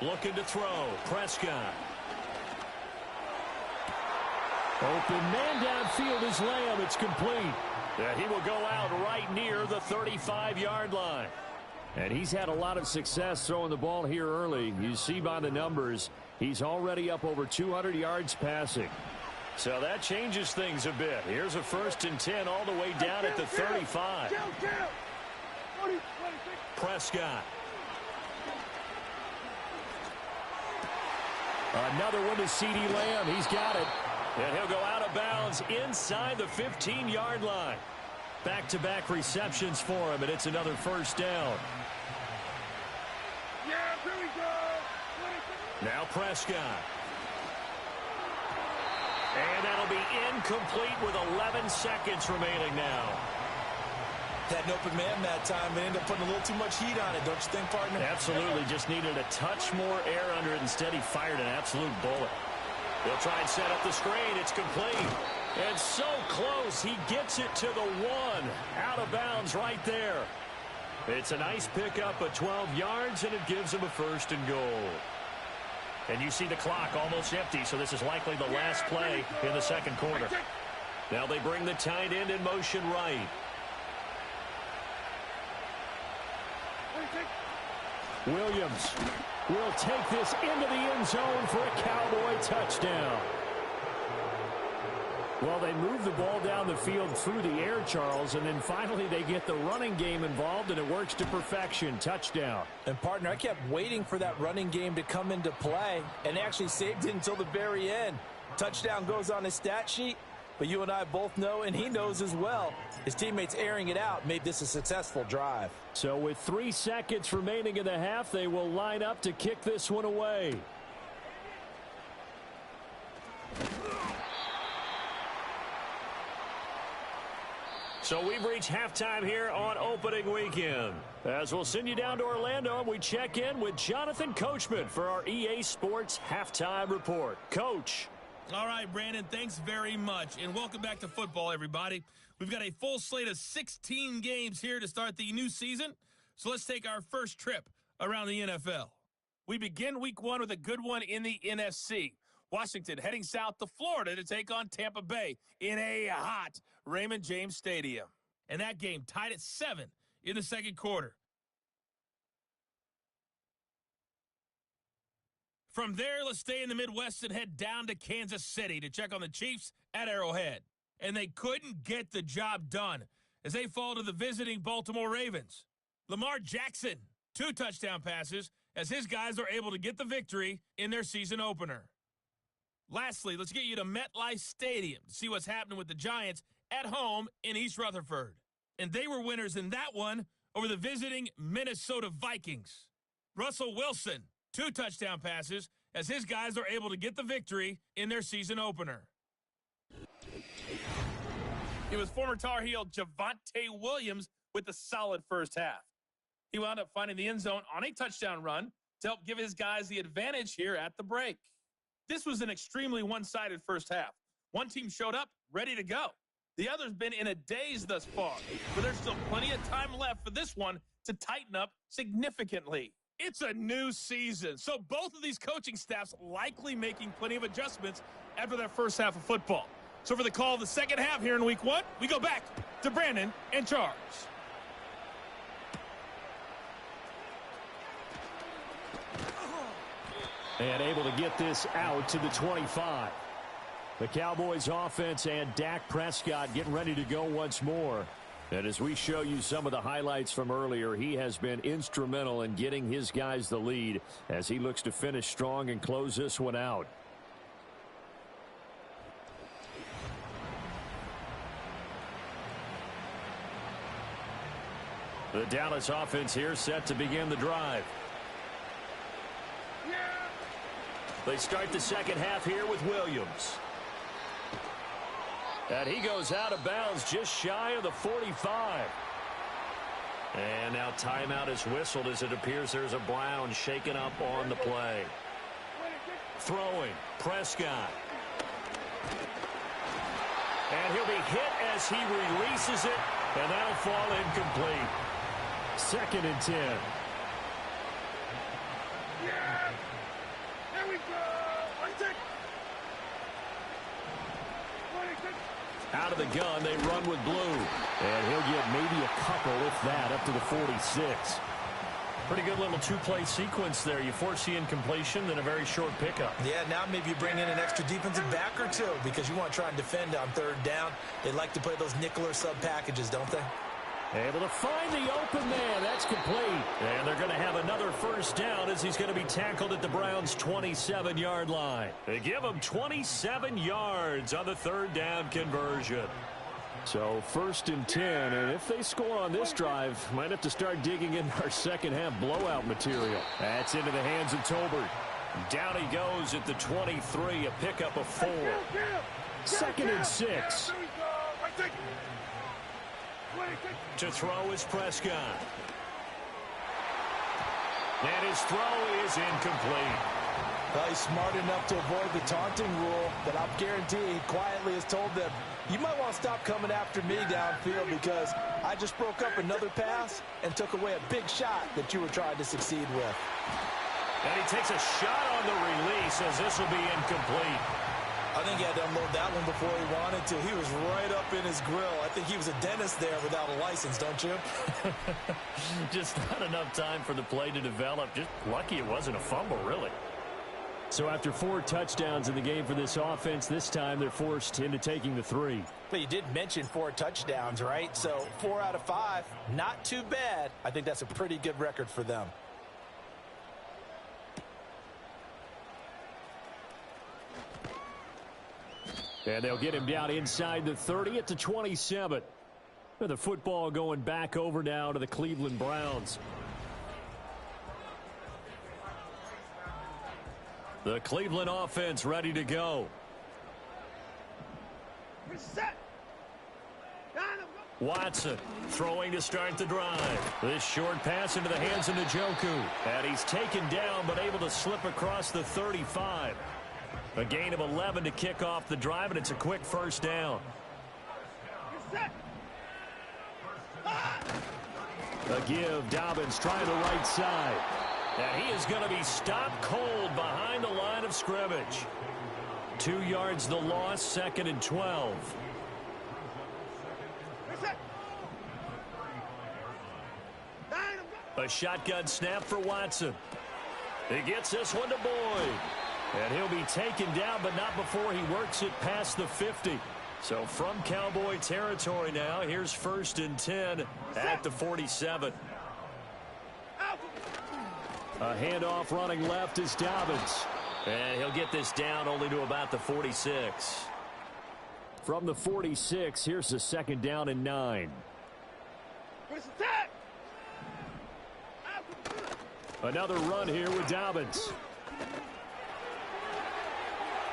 S6: Looking to throw. Prescott. Open man downfield is Lamb. It's complete. And he will go out right near the 35-yard line. And he's had a lot of success throwing the ball here early. You see by the numbers, he's already up over 200 yards passing. So that changes things a bit. Here's a 1st and 10 all the way down at the 35. Prescott. Another one to CD Lamb. He's got it. And he'll go out of bounds inside the 15-yard line. Back-to-back receptions for him, and it's another 1st down.
S1: Yeah, here we go.
S6: Now Prescott. And that'll be incomplete with 11 seconds remaining now.
S7: Had an open man that time, but ended up putting a little too much heat on it, don't you think, partner?
S6: Absolutely. Just needed a touch more air under it. Instead, he fired an absolute bullet. They'll try and set up the screen. It's complete. And so close. He gets it to the 1. Out of bounds right there. It's a nice pickup of 12 yards, and it gives him a 1st and goal. And you see the clock almost empty, so this is likely the last play in the 2nd quarter. Now they bring the tight end in motion right. Williams will take this into the end zone for a Cowboy touchdown. Well, they move the ball down the field through the air, Charles, and then finally they get the running game involved, and it works to perfection. Touchdown.
S7: And, partner, I kept waiting for that running game to come into play and actually saved it until the very end. Touchdown goes on his stat sheet, but you and I both know, and he knows as well, his teammates airing it out made this a successful drive.
S6: So with 3 seconds remaining in the half, they will line up to kick this one away. So we've reached halftime here on opening weekend. As we'll send you down to Orlando, and we check in with Jonathan Coachman for our EA Sports Halftime Report. Coach.
S9: All right, Brandon, thanks very much. And welcome back to football, everybody. We've got a full slate of 16 games here to start the new season. So let's take our first trip around the NFL. We begin week 1 with a good one in the NFC. Washington heading south to Florida to take on Tampa Bay in a hot Raymond James Stadium. And that game tied at 7 in the 2nd quarter. From there, let's stay in the Midwest and head down to Kansas City to check on the Chiefs at Arrowhead. And they couldn't get the job done as they fall to the visiting Baltimore Ravens. Lamar Jackson, 2 touchdown passes as his guys are able to get the victory in their season opener. Lastly, let's get you to MetLife Stadium to see what's happening with the Giants at home in East Rutherford. And they were winners in that one over the visiting Minnesota Vikings. Russell Wilson, 2 touchdown passes as his guys are able to get the victory in their season opener. It was former Tar Heel Javonte Williams with the solid first half. He wound up finding the end zone on a touchdown run to help give his guys the advantage here at the break. This was an extremely one-sided first half. One team showed up ready to go. The other's been in a daze thus far, but there's still plenty of time left for this one to tighten up significantly. It's a new season, so both of these coaching staffs likely making plenty of adjustments after that first half of football. So for the call of the second half here in week 1, we go back to Brandon and Charles.
S6: And able to get this out to the 25. The Cowboys offense and Dak Prescott getting ready to go once more. And as we show you some of the highlights from earlier, he has been instrumental in getting his guys the lead as he looks to finish strong and close this one out. The Dallas offense here set to begin the drive. They start the second half here with Williams. And he goes out of bounds just shy of the 45. And now timeout is whistled as it appears there's a Brown shaken up on the play. Throwing, Prescott. And he'll be hit as he releases it, and that'll fall incomplete. 2nd and 10.
S1: Yeah! There we go!
S6: Out of the gun, they run with blue. And he'll get maybe a couple, if that, up to the 46.
S9: Pretty good little two-play sequence there. You force the incompletion, then a very short pickup.
S8: Yeah, now maybe you bring in an extra defensive back or two because you want to try and defend on 3rd down. They like to play those nickel or sub packages, don't they?
S6: Able to find the open man. That's complete. And they're going to have another first down as he's going to be tackled at the Browns' 27-yard line. They give him 27 yards on the 3rd down conversion. So 1st and 10, and if they score on this drive, might have to start digging in our second half blowout material. That's into the hands of Tolbert. Down he goes at the 23, a pickup of 4. 2nd and 6. To throw is Prescott. And his throw is incomplete.
S7: Well, he's smart enough to avoid the taunting rule, but I'll guarantee he quietly has told them, you might want to stop coming after me downfield because I just broke up another pass and took away a big shot that you were trying to succeed with.
S6: And he takes a shot on the release as this will be incomplete.
S8: I think he had to unload that one before he wanted to. He was right up in his grill. I think he was a dentist there without a license, don't you?
S6: Just not enough time for the play to develop. Just lucky it wasn't a fumble, really. So after 4 touchdowns in the game for this offense, this time they're forced into taking the 3.
S7: But you did mention 4 touchdowns, right? So 4 out of 5, not too bad. I think that's a pretty good record for them.
S6: And they'll get him down inside the 30 at the 27. The football going back over now to the Cleveland Browns. The Cleveland offense ready to go. Watson throwing to start the drive. This short pass into the hands of Njoku. And he's taken down but able to slip across the 35. A gain of 11 to kick off the drive, and it's a quick first down. A give, Dobbins trying the right side. And he is going to be stopped cold behind the line of scrimmage. 2 yards the loss, 2nd and 12. A shotgun snap for Watson. He gets this one to Boyd. And he'll be taken down, but not before he works it past the 50. So from Cowboy territory now, here's 1st and 10 at the 47. A handoff running left is Dobbins. And he'll get this down only to about the 46. From the 46, here's the 2nd down and 9. Another run here with Dobbins.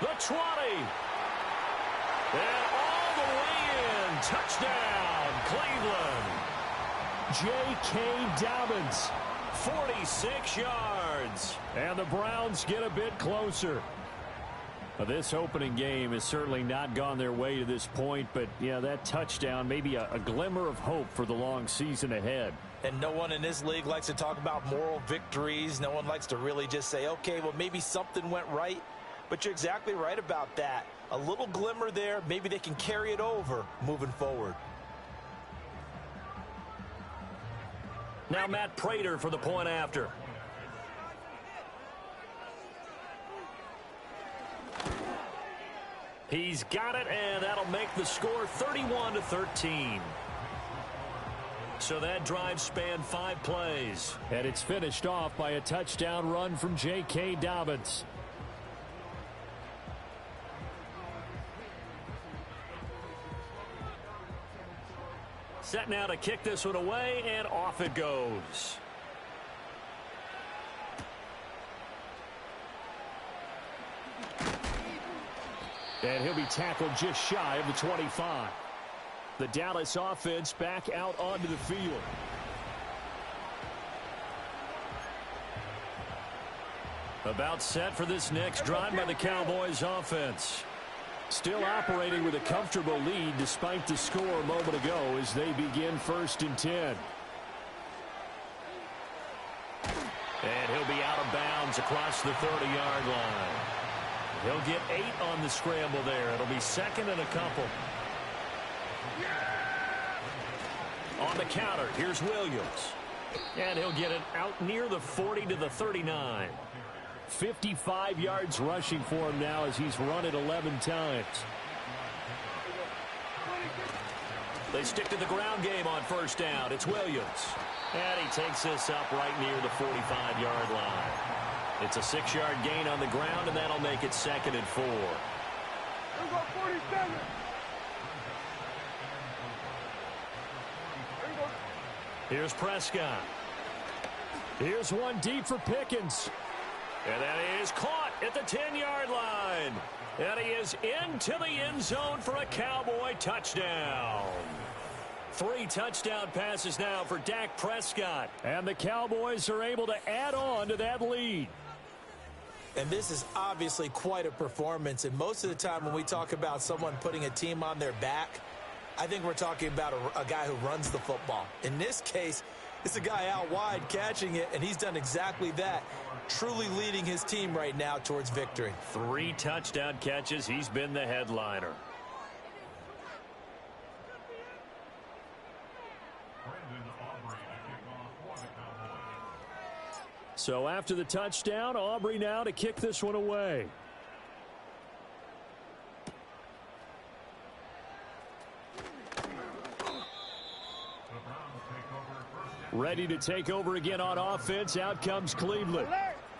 S6: The 20. And all the way in. Touchdown, Cleveland. J.K. Dobbins, 46 yards. And the Browns get a bit closer. This opening game has certainly not gone their way to this point, but, yeah, that touchdown, maybe a glimmer of hope for the long season ahead.
S8: And no one in this league likes to talk about moral victories. No one likes to really just say, okay, well, maybe something went right. But you're exactly right about that. A little glimmer there. Maybe they can carry it over moving forward.
S6: Now Matt Prater for the point after. He's got it, and that'll make the score 31-13. So that drive spanned 5 plays. And it's finished off by a touchdown run from J.K. Dobbins. Set now to kick this one away, and off it goes. And he'll be tackled just shy of the 25. The Dallas offense back out onto the field. About set for this next drive by the Cowboys offense. Still operating with a comfortable lead despite the score a moment ago as they begin 1st and 10. And he'll be out of bounds across the 30-yard line. He'll get 8 on the scramble there. It'll be 2nd and a couple. On the counter, here's Williams. And he'll get it out near the 40 to the 39. 55 yards rushing for him now as he's run it 11 times. They stick to the ground game on 1st down. It's Williams. And he takes this up right near the 45-yard line. It's a 6-yard gain on the ground, and that'll make it 2nd and 4. Here's Prescott. Here's one deep for Pickens. And that is caught at the 10-yard line. And he is into the end zone for a Cowboy touchdown. 3 touchdown passes now for Dak Prescott. And the Cowboys are able to add on to that lead.
S8: And this is obviously quite a performance. And most of the time when we talk about someone putting a team on their back, I think we're talking about a guy who runs the football. In this case, it's a guy out wide catching it, and he's done exactly that, truly leading his team right now towards victory.
S6: 3 touchdown catches. He's been the headliner. So after the touchdown, Aubrey now to kick this one away. Ready to take over again on offense. Out comes Cleveland.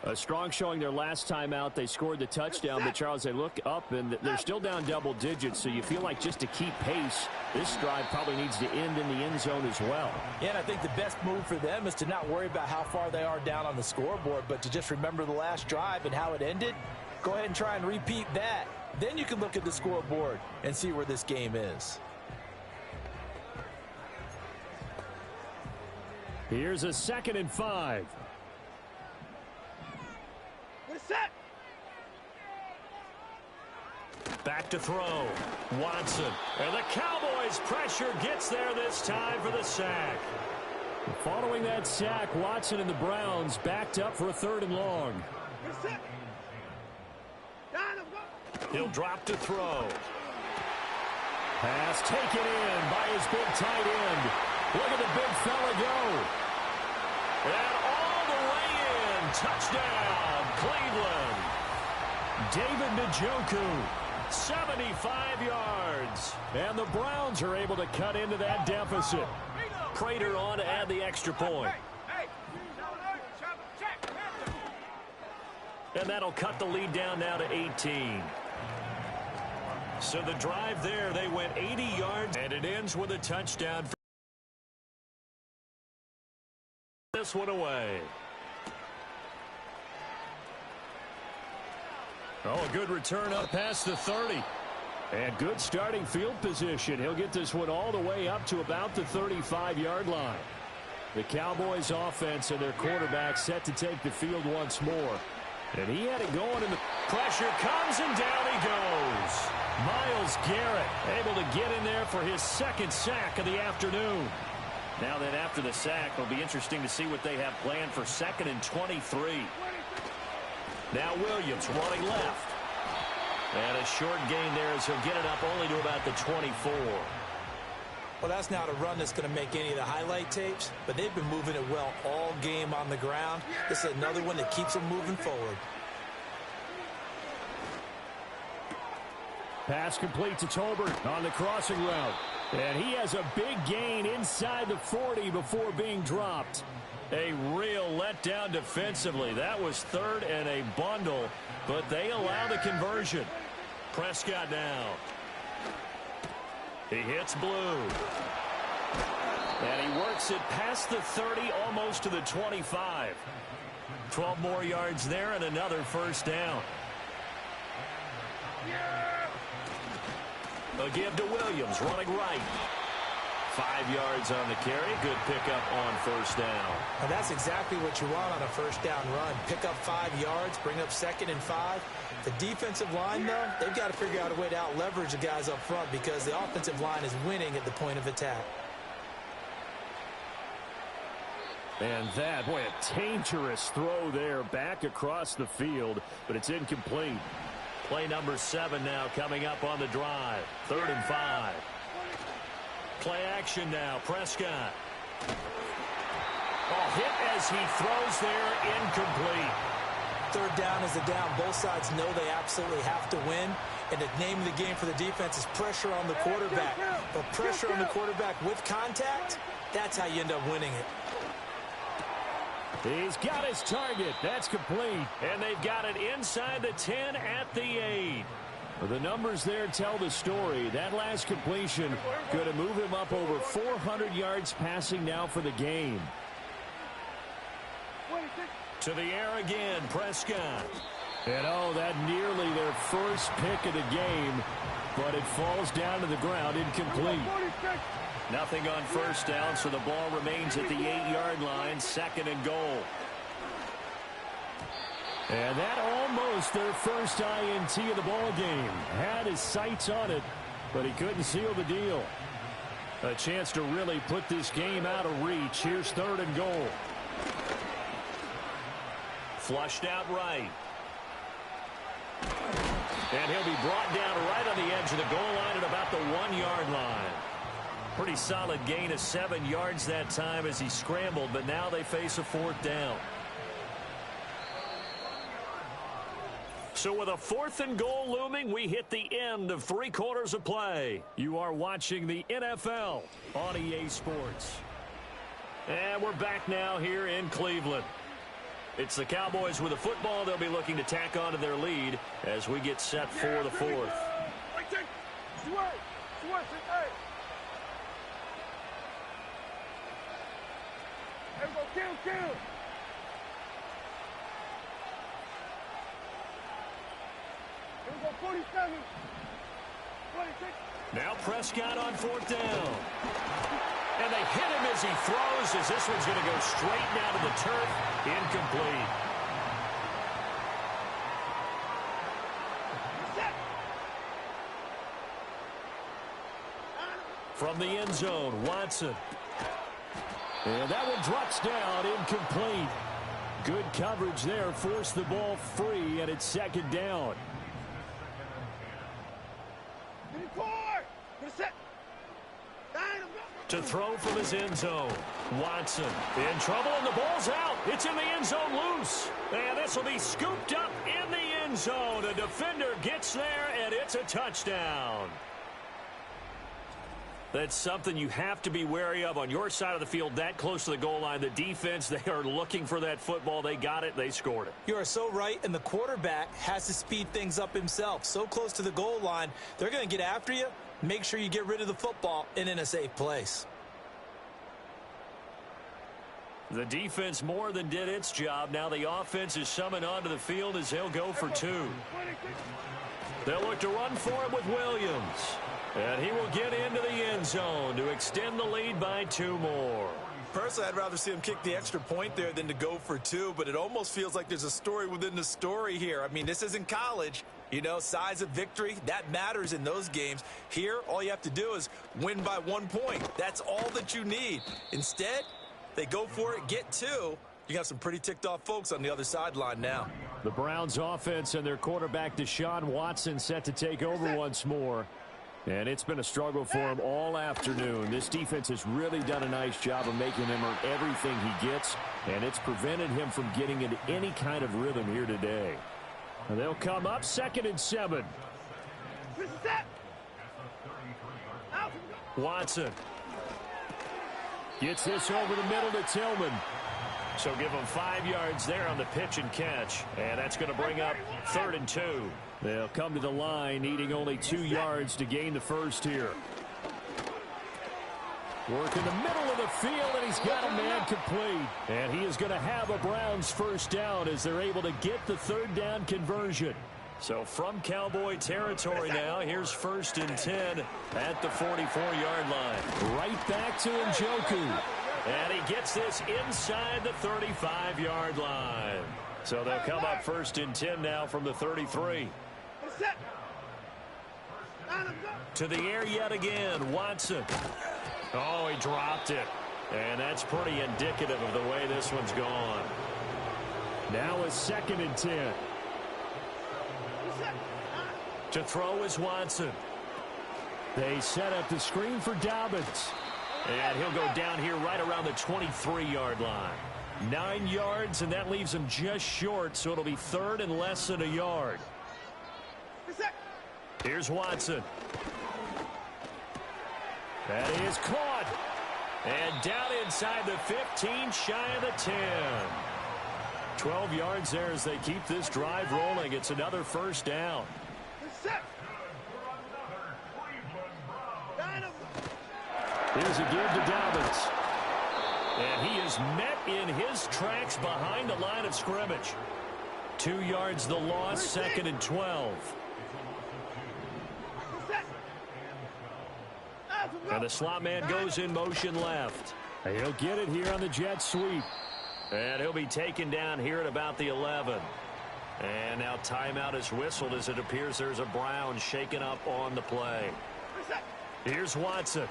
S6: A strong showing their last time out. They scored the touchdown, but Charles, they look up and they're still down double digits, so you feel like just to keep pace, this drive probably needs to end in the end zone as well.
S7: Yeah, and I think the best move for them is to not worry about how far they are down on the scoreboard, but to just remember the last drive and how it ended. Go ahead and try and repeat that. Then you can look at the scoreboard and see where this game is.
S6: Here's a 2nd and 5.
S1: We're set.
S6: Back to throw. Watson. And the Cowboys pressure gets there this time for the sack. Following that sack, Watson and the Browns backed up for a 3rd and long.
S1: We're set.
S6: He'll drop to throw. Pass taken in by his big tight end. Look at the big fella go. And all the way in. Touchdown, Cleveland. David Njoku, 75 yards. And the Browns are able to cut into that deficit. Prater on to add the extra point. And that'll cut the lead down now to 18. So the drive there, they went 80 yards, and it ends with a touchdown. This one away. Oh, a good return up past the 30. And good starting field position. He'll get this one all the way up to about the 35-yard line. The Cowboys offense and their quarterback set to take the field once more. And he had it going, and the pressure comes, and down he goes. Myles Garrett able to get in there for his 2nd sack of the afternoon. Now then, after the sack, it'll be interesting to see what they have planned for 2nd and 23. Now Williams running left. And a short gain there as he'll get it up only to about the 24.
S8: Well, that's not a run that's going to make any of the highlight tapes, but they've been moving it well all game on the ground. This is another one that keeps them moving forward.
S6: Pass complete to Tolbert on the crossing route. And he has a big gain inside the 40 before being dropped. A real letdown defensively. That was third and a bundle, but they allow the conversion. Prescott now. He hits blue. And he works it past the 30, almost to the 25. 12 more yards there and another first down. A give to Williams, running right. 5 yards on the carry. Good pickup on first down.
S8: And that's exactly what you want on a first down run. Pick up 5 yards, bring up 2nd and 5. The defensive line, though, they've got to figure out a way to out-leverage the guys up front because the offensive line is winning at the point of attack.
S6: And that, boy, a dangerous throw there back across the field, but it's incomplete. Play number 7 now coming up on the drive. 3rd and 5. Play action now. Prescott. Oh, hit as he throws there. Incomplete.
S8: 3rd down is a down. Both sides know they absolutely have to win. And the name of the game for the defense is pressure on the quarterback. But pressure on the quarterback with contact, that's how you end up winning it.
S6: He's got his target. That's complete. And they've got it inside the 10 at the 8. The numbers there tell the story. That last completion going to move him up over 400 yards passing now for the game. To the air again, Prescott. And oh, that nearly their first pick of the game, but it falls down to the ground, incomplete. Nothing on first down, so the ball remains at the 8-yard line, 2nd and goal. And that almost their first INT of the ball game. Had his sights on it, but he couldn't seal the deal. A chance to really put this game out of reach. Here's 3rd and goal. Flushed out right. And he'll be brought down right on the edge of the goal line at about the 1-yard line. Pretty solid gain of 7 yards that time as he scrambled, but now they face a 4th down. So with a 4th and goal looming, we hit the end of 3 quarters of play. You are watching the NFL on EA Sports. And we're back now here in Cleveland. It's the Cowboys with the football. They'll be looking to tack on to their lead as we get set for the 4th. Now Prescott on 4th down. And they hit him as he throws, as this one's going to go straight down to the turf. Incomplete. From the end zone, Watson. And that one drops down, incomplete. Good coverage there, forced the ball free, and it's 2nd down. To throw from his end zone. Watson in trouble, and the ball's out. It's in the end zone loose. And this will be scooped up in the end zone. A defender gets there, and it's a touchdown. That's something you have to be wary of on your side of the field, that close to the goal line. The defense, they are looking for that football. They got it. They scored it.
S8: You are so right, and the quarterback has to speed things up himself. So close to the goal line, they're going to get after you. Make sure you get rid of the football and in a safe place.
S6: The defense more than did its job. Now the offense is summoned onto the field as they'll go for 2. They'll look to run for it with Williams. And he will get into the end zone to extend the lead by 2 more.
S7: Personally, I'd rather see him kick the extra point there than to go for 2, but it almost feels like there's a story within the story here. I mean, this isn't college. You know, size of victory, that matters in those games. Here, all you have to do is win by 1 point. That's all that you need. Instead, they go for it, get 2. You got some pretty ticked off folks on the other sideline now.
S6: The Browns offense and their quarterback Deshaun Watson set to take over once more. And it's been a struggle for him all afternoon. This defense has really done a nice job of making him earn everything he gets, and it's prevented him from getting into any kind of rhythm here today. And they'll come up 2nd and 7. Watson gets this over the middle to Tillman. So give him 5 yards there on the pitch and catch. And that's going to bring up 3rd and 2. They'll come to the line needing only 2 yards to gain the first here. Work in the middle of the field, and he's got a man complete. And he is going to have a Browns first down as they're able to get the 3rd down conversion. So from Cowboy territory now, here's 1st and 10 at the 44-yard line. Right back to Njoku. And he gets this inside the 35-yard line. So they'll come up 1st and 10 now from the 33. To the air yet again, Watson. Oh, he dropped it. And that's pretty indicative of the way this one's gone. Now a 2nd and 10. To throw is Watson. They set up the screen for Dobbins. And he'll go down here right around the 23-yard line. 9 yards, and that leaves him just short, so it'll be 3rd and less than a yard. Here's Watson. That is caught. And down inside the 15, shy of the 10. 12 yards there as they keep this drive rolling. It's another first down. Here's a give to Dobbins. And he is met in his tracks behind the line of scrimmage. 2 yards the loss, 2nd and 12. And the slot man goes in motion left. He'll get it here on the jet sweep. And he'll be taken down here at about the 11. And now timeout is whistled as it appears there's a Brown shaken up on the play. Here's Watson.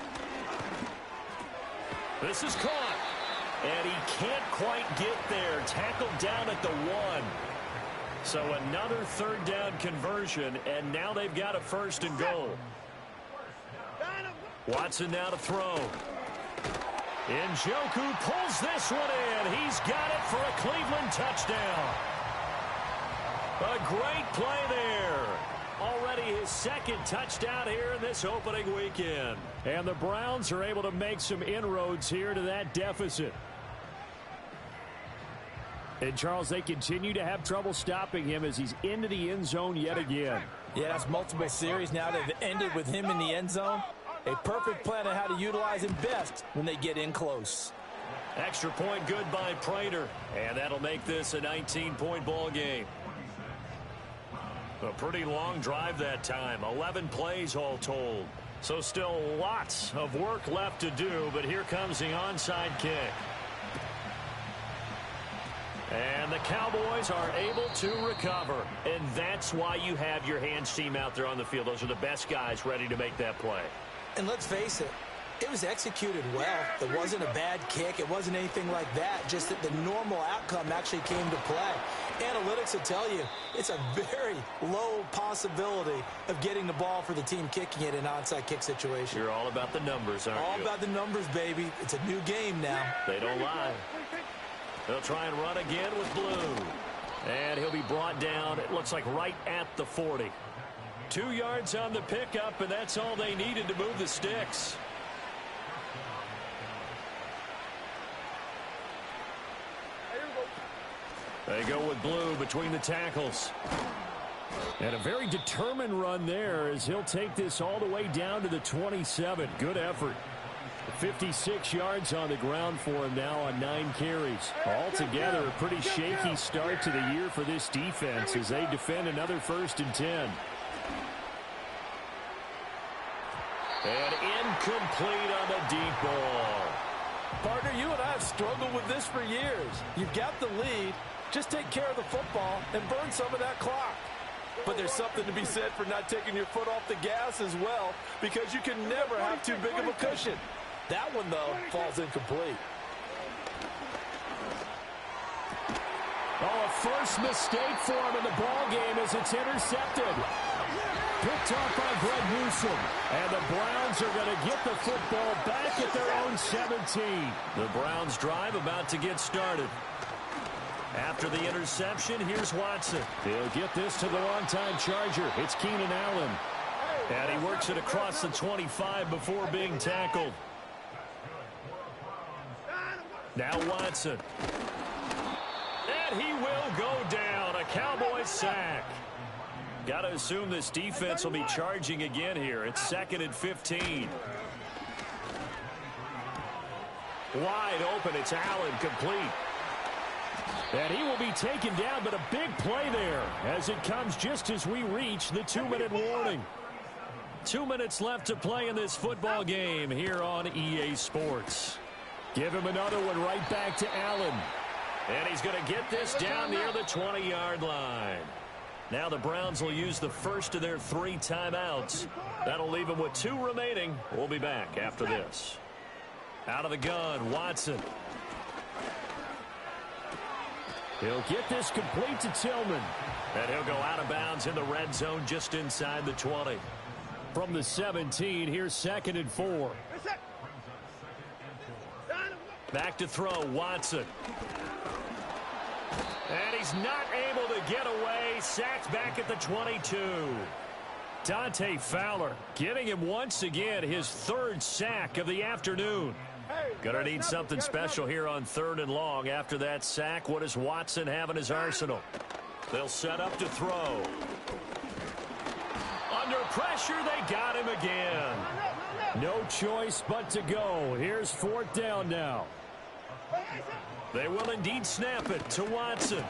S6: This is caught. And he can't quite get there. Tackled down at the 1. So another 3rd down conversion, and now they've got a 1st and goal. Watson now to throw. Njoku pulls this one in. He's got it for a Cleveland touchdown. A great play there. Already his 2nd touchdown here in this opening weekend. And the Browns are able to make some inroads here to that deficit. And, Charles, they continue to have trouble stopping him as he's into the end zone yet again.
S7: Yeah, that's multiple series now that have ended with him in the end zone. A perfect plan on how to utilize him best when they get in close.
S6: Extra point good by Prater. And that'll make this a 19-point ball game. A pretty long drive that time. 11 plays all told. So still lots of work left to do, but here comes the onside kick. And the Cowboys are able to recover. And that's why you have your hands team out there on the field. Those are the best guys ready to make that play.
S8: And let's face it, it was executed well. It wasn't a bad kick. It wasn't anything like that. Just that the normal outcome actually came to play. Analytics will tell you it's a very low possibility of getting the ball for the team kicking it in an onside kick situation.
S6: You're all about the numbers, aren't you?
S8: All about the numbers, baby. It's a new game now.
S6: They don't lie. They'll try and run again with Blue. And he'll be brought down, it looks like right at the 40. 2 yards on the pickup, and that's all they needed to move the sticks. They go with Blue between the tackles. And a very determined run there as he'll take this all the way down to the 27. Good effort. 56 yards on the ground for him now on 9 carries. Altogether, a pretty shaky start to the year for this defense as they defend another 1st and 10. And incomplete on the deep ball.
S7: Partner, you and I have struggled with this for years. You've got the lead. Just take care of the football and burn some of that clock. But there's something to be said for not taking your foot off the gas as well, because you can never have too big of a cushion. That one, though, falls incomplete.
S6: Oh, a first mistake for him in the ball game as it's intercepted. Picked off by Greg Newsome. And the Browns are going to get the football back at their own 17. The Browns drive about to get started. After the interception, here's Watson. He'll get this to the longtime Charger. It's Keenan Allen. And he works it across the 25 before being tackled. Now Watson. And he will go down. A Cowboys sack. Got to assume this defense will be charging again here. It's 2nd and 15. Wide open. It's Allen, complete. And he will be taken down, but a big play there as it comes just as we reach the 2-minute warning. 2 minutes left to play in this football game here on EA Sports. Give him another one right back to Allen. And he's going to get this down near the 20-yard line. Now the Browns will use the first of their 3 timeouts. That'll leave them with 2 remaining. We'll be back after this. Out of the gun, Watson. He'll get this complete to Tillman. And he'll go out of bounds in the red zone just inside the 20. From the 17, here's 2nd and 4. Back to throw, Watson. And he's not able to get away. Sacked back at the 22. Dante Fowler getting him once again his 3rd sack of the afternoon. Gonna need something special here on 3rd and long. After that sack, what does Watson have in his arsenal? They'll set up to throw. Under pressure, they got him again. No choice but to go. Here's 4th down now. They will indeed snap it to Watson.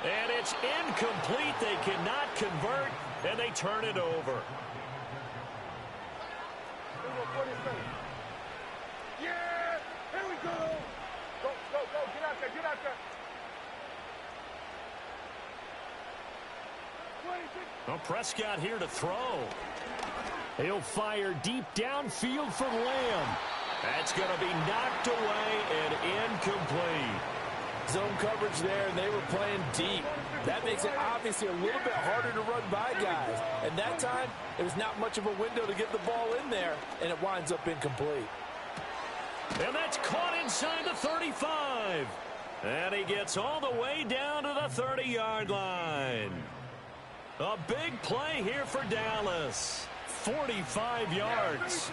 S6: And it's incomplete. They cannot convert, and they turn it over.
S1: Yeah, here we go. Go, get out there.
S6: Well, Prescott here to throw. He'll fire deep downfield for Lamb. That's going to be knocked away and incomplete.
S7: Zone coverage there, and they were playing deep. That makes it obviously a little bit harder to run by guys. And that time, it was not much of a window to get the ball in there, and it winds up incomplete.
S6: And that's caught inside the 35. And he gets all the way down to the 30-yard line. A big play here for Dallas. 45 yards.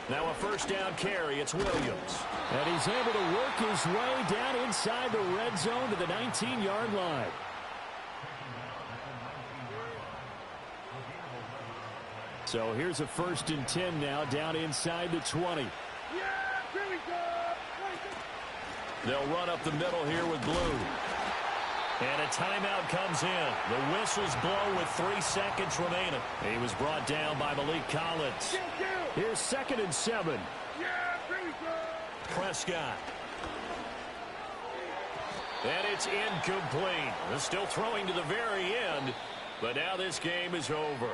S6: Now a 1st down carry. It's Williams. And he's able to work his way down inside the red zone to the 19-yard line. So here's a 1st and 10 now down inside the 20. They'll run up the middle here with Blue. And a timeout comes in. The whistles blow with 3 seconds remaining. He was brought down by Malik Collins. Here's 2nd and 7. Prescott. And it's incomplete. They're still throwing to the very end. But now this game is over.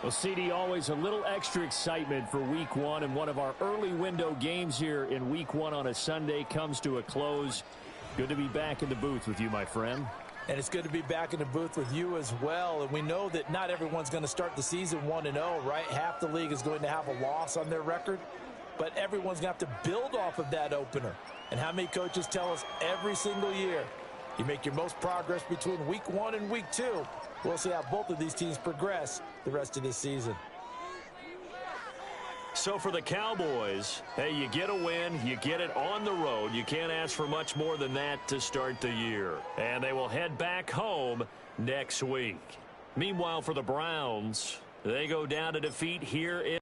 S6: Well, CD, always a little extra excitement for Week 1. And one of our early window games here in Week 1 on a Sunday comes to a close. Good to be back in the booth with you, my friend.
S7: And it's good to be back in the booth with you as well. And we know that not everyone's going to start the season 1-0, right? Half the league is going to have a loss on their record. But everyone's going to have to build off of that opener. And how many coaches tell us every single year, you make your most progress between Week 1 and Week 2. We'll see how both of these teams progress the rest of this season.
S6: So for the Cowboys, hey, you get a win, you get it on the road. You can't ask for much more than that to start the year. And they will head back home next week. Meanwhile, for the Browns, they go down to defeat here in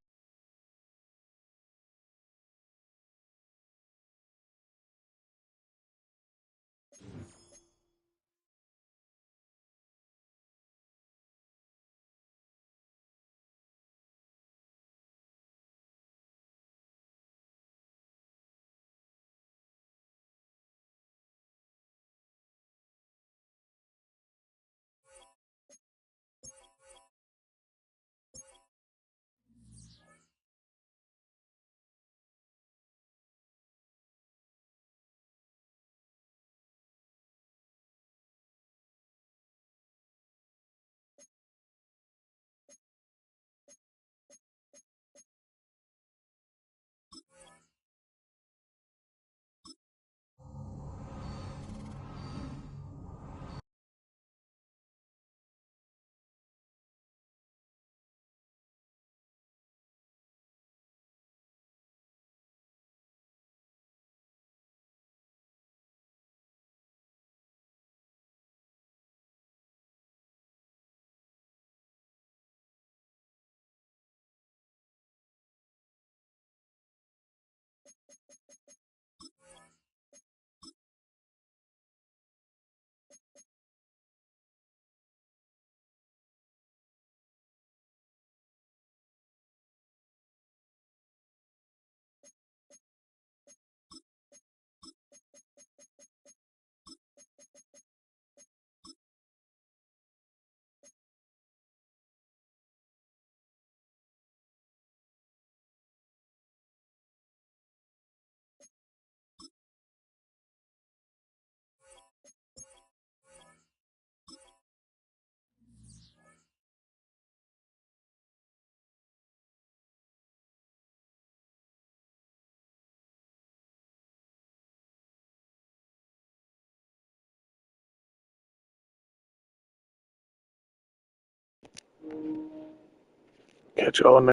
S5: Catch y'all next.